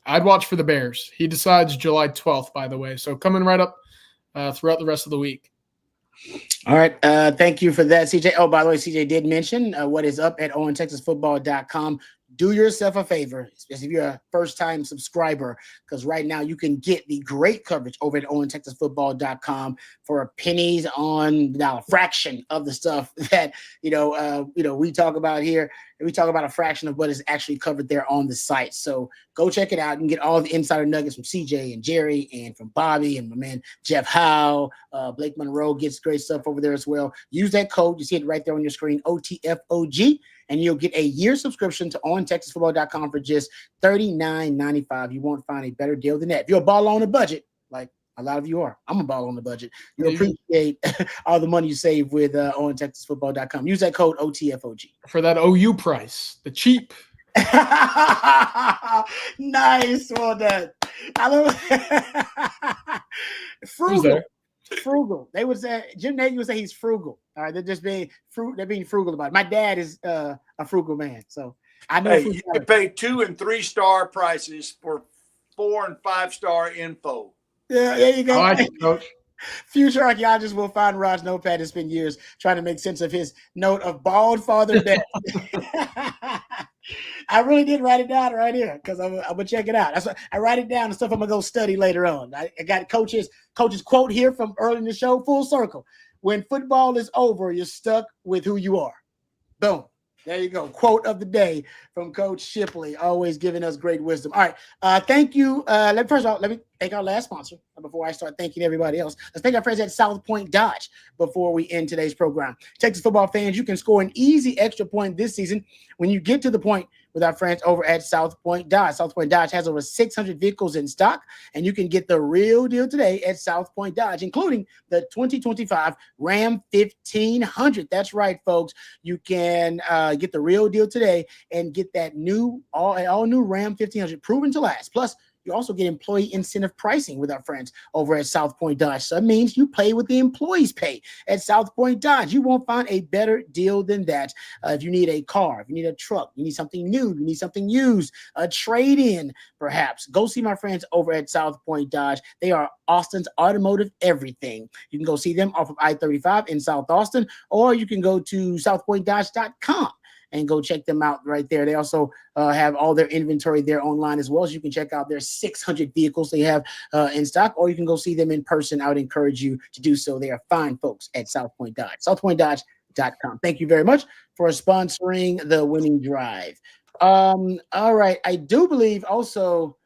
Speaker 3: I'd watch for the Bears. He decides July 12th, by the way. So coming right up throughout the rest of the week.
Speaker 1: All right. Thank you for that, CJ. Oh, by the way, CJ did mention what is up at ontexasfootball.com. Do yourself a favor, especially if you're a first-time subscriber, because right now you can get the great coverage over at ontexasfootball.com for pennies on a fraction of the stuff that we talk about here. We talk about a fraction of what is actually covered there on the site. So go check it out and get all the insider nuggets from CJ and Jerry and from Bobby and my man Jeff Howe. Blake Monroe gets great stuff over there as well. Use that code. You see it right there on your screen, OTFOG. And you'll get a year subscription to ontexasfootball.com for just $39.95. You won't find a better deal than that. If you're a baller on a budget, like a lot of you are, I'm a baller on the budget, you'll appreciate all the money you save with ontexasfootball.com. Use that code OTFOG.
Speaker 3: For that OU price, the cheap.
Speaker 1: Nice. Well done. I love frugal. Frugal. They would say Jim Nagy would say he's frugal. All right, they're just being frugal about it. My dad is a frugal man, so I know.
Speaker 2: Hey, you can pay 2- and 3-star prices for 4- and 5-star info.
Speaker 1: Yeah, there you go.
Speaker 3: I like it, Coach.
Speaker 1: Future archaeologists will find Rod's notepad and spend years trying to make sense of his note of bald father death. I really did write it down right here because I'm gonna check it out. That's what I write it down and stuff I'm gonna go study later on. I got coach's quote here from early in the show, full circle. When football is over, you're stuck with who you are. Boom. There you go. Quote of the day from Coach Shipley, always giving us great wisdom. All right. Thank you. First of all, let me thank our last sponsor before I start thanking everybody else. Let's thank our friends at South Point Dodge before we end today's program. Texas football fans, you can score an easy extra point this season when you get to the point with our friends over at South Point Dodge. South Point Dodge has over 600 vehicles in stock, and you can get the real deal today at South Point Dodge, including the 2025 Ram 1500. That's right, folks. You can get the real deal today and get that new, all new Ram 1500 proven to last. Plus, you also get employee incentive pricing with our friends over at South Point Dodge. So that means you pay what the employees pay at South Point Dodge. You won't find a better deal than that. If you need a car, if you need a truck, you need something new, you need something used, a trade-in, perhaps, go see my friends over at South Point Dodge. They are Austin's automotive everything. You can go see them off of I-35 in South Austin, or you can go to southpointdodge.com and go check them out right there. They also have all their inventory there online as well. So you can check out their 600 vehicles they have in stock, or you can go see them in person. I would encourage you to do so. They are fine folks at South Point Dodge, southpointdodge.com. Thank you very much for sponsoring the winning drive. All right. I do believe also,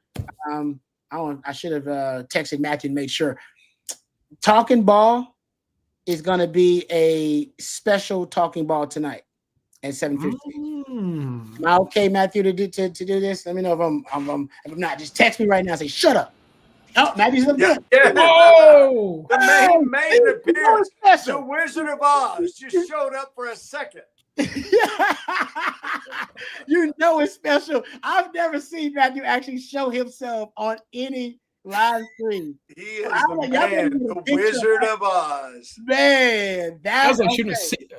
Speaker 1: I should have texted Matthew and made sure. Talking Ball is going to be a special Talking Ball tonight at 7:15. Am I okay, Matthew, to do this? Let me know if I'm not. Just text me right now and say, shut up. Oh, Matthew's looking good.
Speaker 2: Yeah.
Speaker 3: Whoa!
Speaker 2: The main appearance. The Wizard of Oz just showed up for a second.
Speaker 1: You know it's special. I've never seen Matthew actually show himself on any live stream.
Speaker 2: He is the Wizard of Oz.
Speaker 1: Man,
Speaker 3: that's like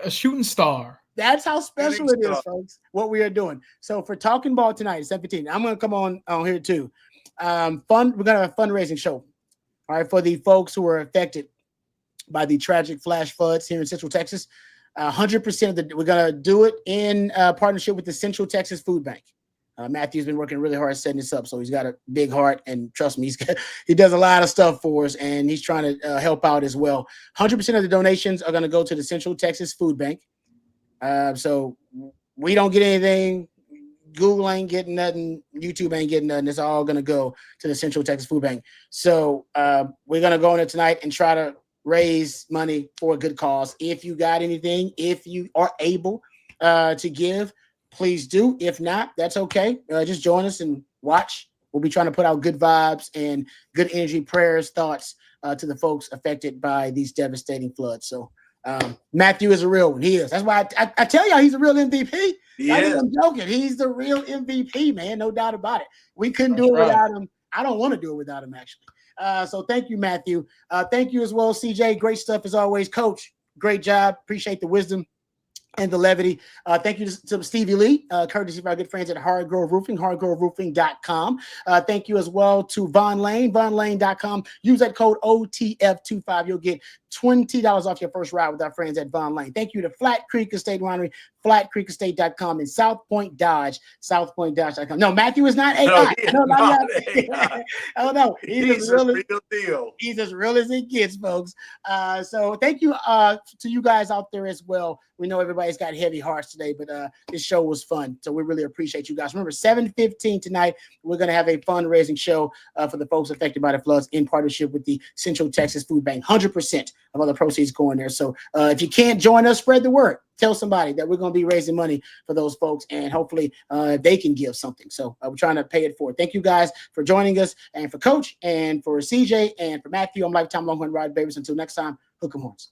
Speaker 3: a shooting star.
Speaker 1: That's how special it is, folks, what we are doing. So for Talking Ball tonight, 17, I'm going to come on here too. We're going to have a fundraising show, all right, for the folks who were affected by the tragic flash floods here in Central Texas. 100% we're going to do it in partnership with the Central Texas Food Bank. Matthew's been working really hard setting this up, so he's got a big heart, and trust me, he does a lot of stuff for us, and he's trying to help out as well. 100% of the donations are going to go to the Central Texas Food Bank. So we don't get anything. Google ain't getting nothing. YouTube ain't getting nothing. It's all going to go to the Central Texas Food Bank. So we're going to go in there tonight and try to raise money for a good cause. If you got anything, if you are able to give, please do. If not, that's okay. Just join us and watch. We'll be trying to put out good vibes and good energy, prayers, thoughts to the folks affected by these devastating floods. So Matthew is a real one. He is. That's why I tell y'all he's a real MVP. I'm joking. He's the real MVP, man. No doubt about it. We couldn't do it without him. I don't want to do it without him, actually. So thank you, Matthew. Thank you as well, CJ. Great stuff as always. Coach, great job. Appreciate the wisdom and the levity. Thank you to Stevie Lee, courtesy of our good friends at Hard Grove Roofing, hardgroveroofing.com. Thank you as well to Von Lane, vonlane.com. Use that code OTF25. You'll get $20 off your first ride with our friends at Von Lane. Thank you to Flat Creek Estate Winery, flatcreekestate.com, and South Point Dodge, southpointdodge.com. No, Matthew is not AI. Oh, no. He's a real deal. He's as real as it gets, folks. So thank you to you guys out there as well. We know everybody's got heavy hearts today, but this show was fun. So we really appreciate you guys. Remember, 7:15 tonight, we're going to have a fundraising show for the folks affected by the floods in partnership with the Central Texas Food Bank. 100% of all the proceeds going there. So if you can't join us, spread the word. Tell somebody that we're going to be raising money for those folks, and hopefully they can give something. So we're trying to pay it forward. Thank you guys for joining us, and for Coach, and for CJ, and for Matthew. I'm Lifetime Longhorn Rod Davis. Until next time, hook 'em horns.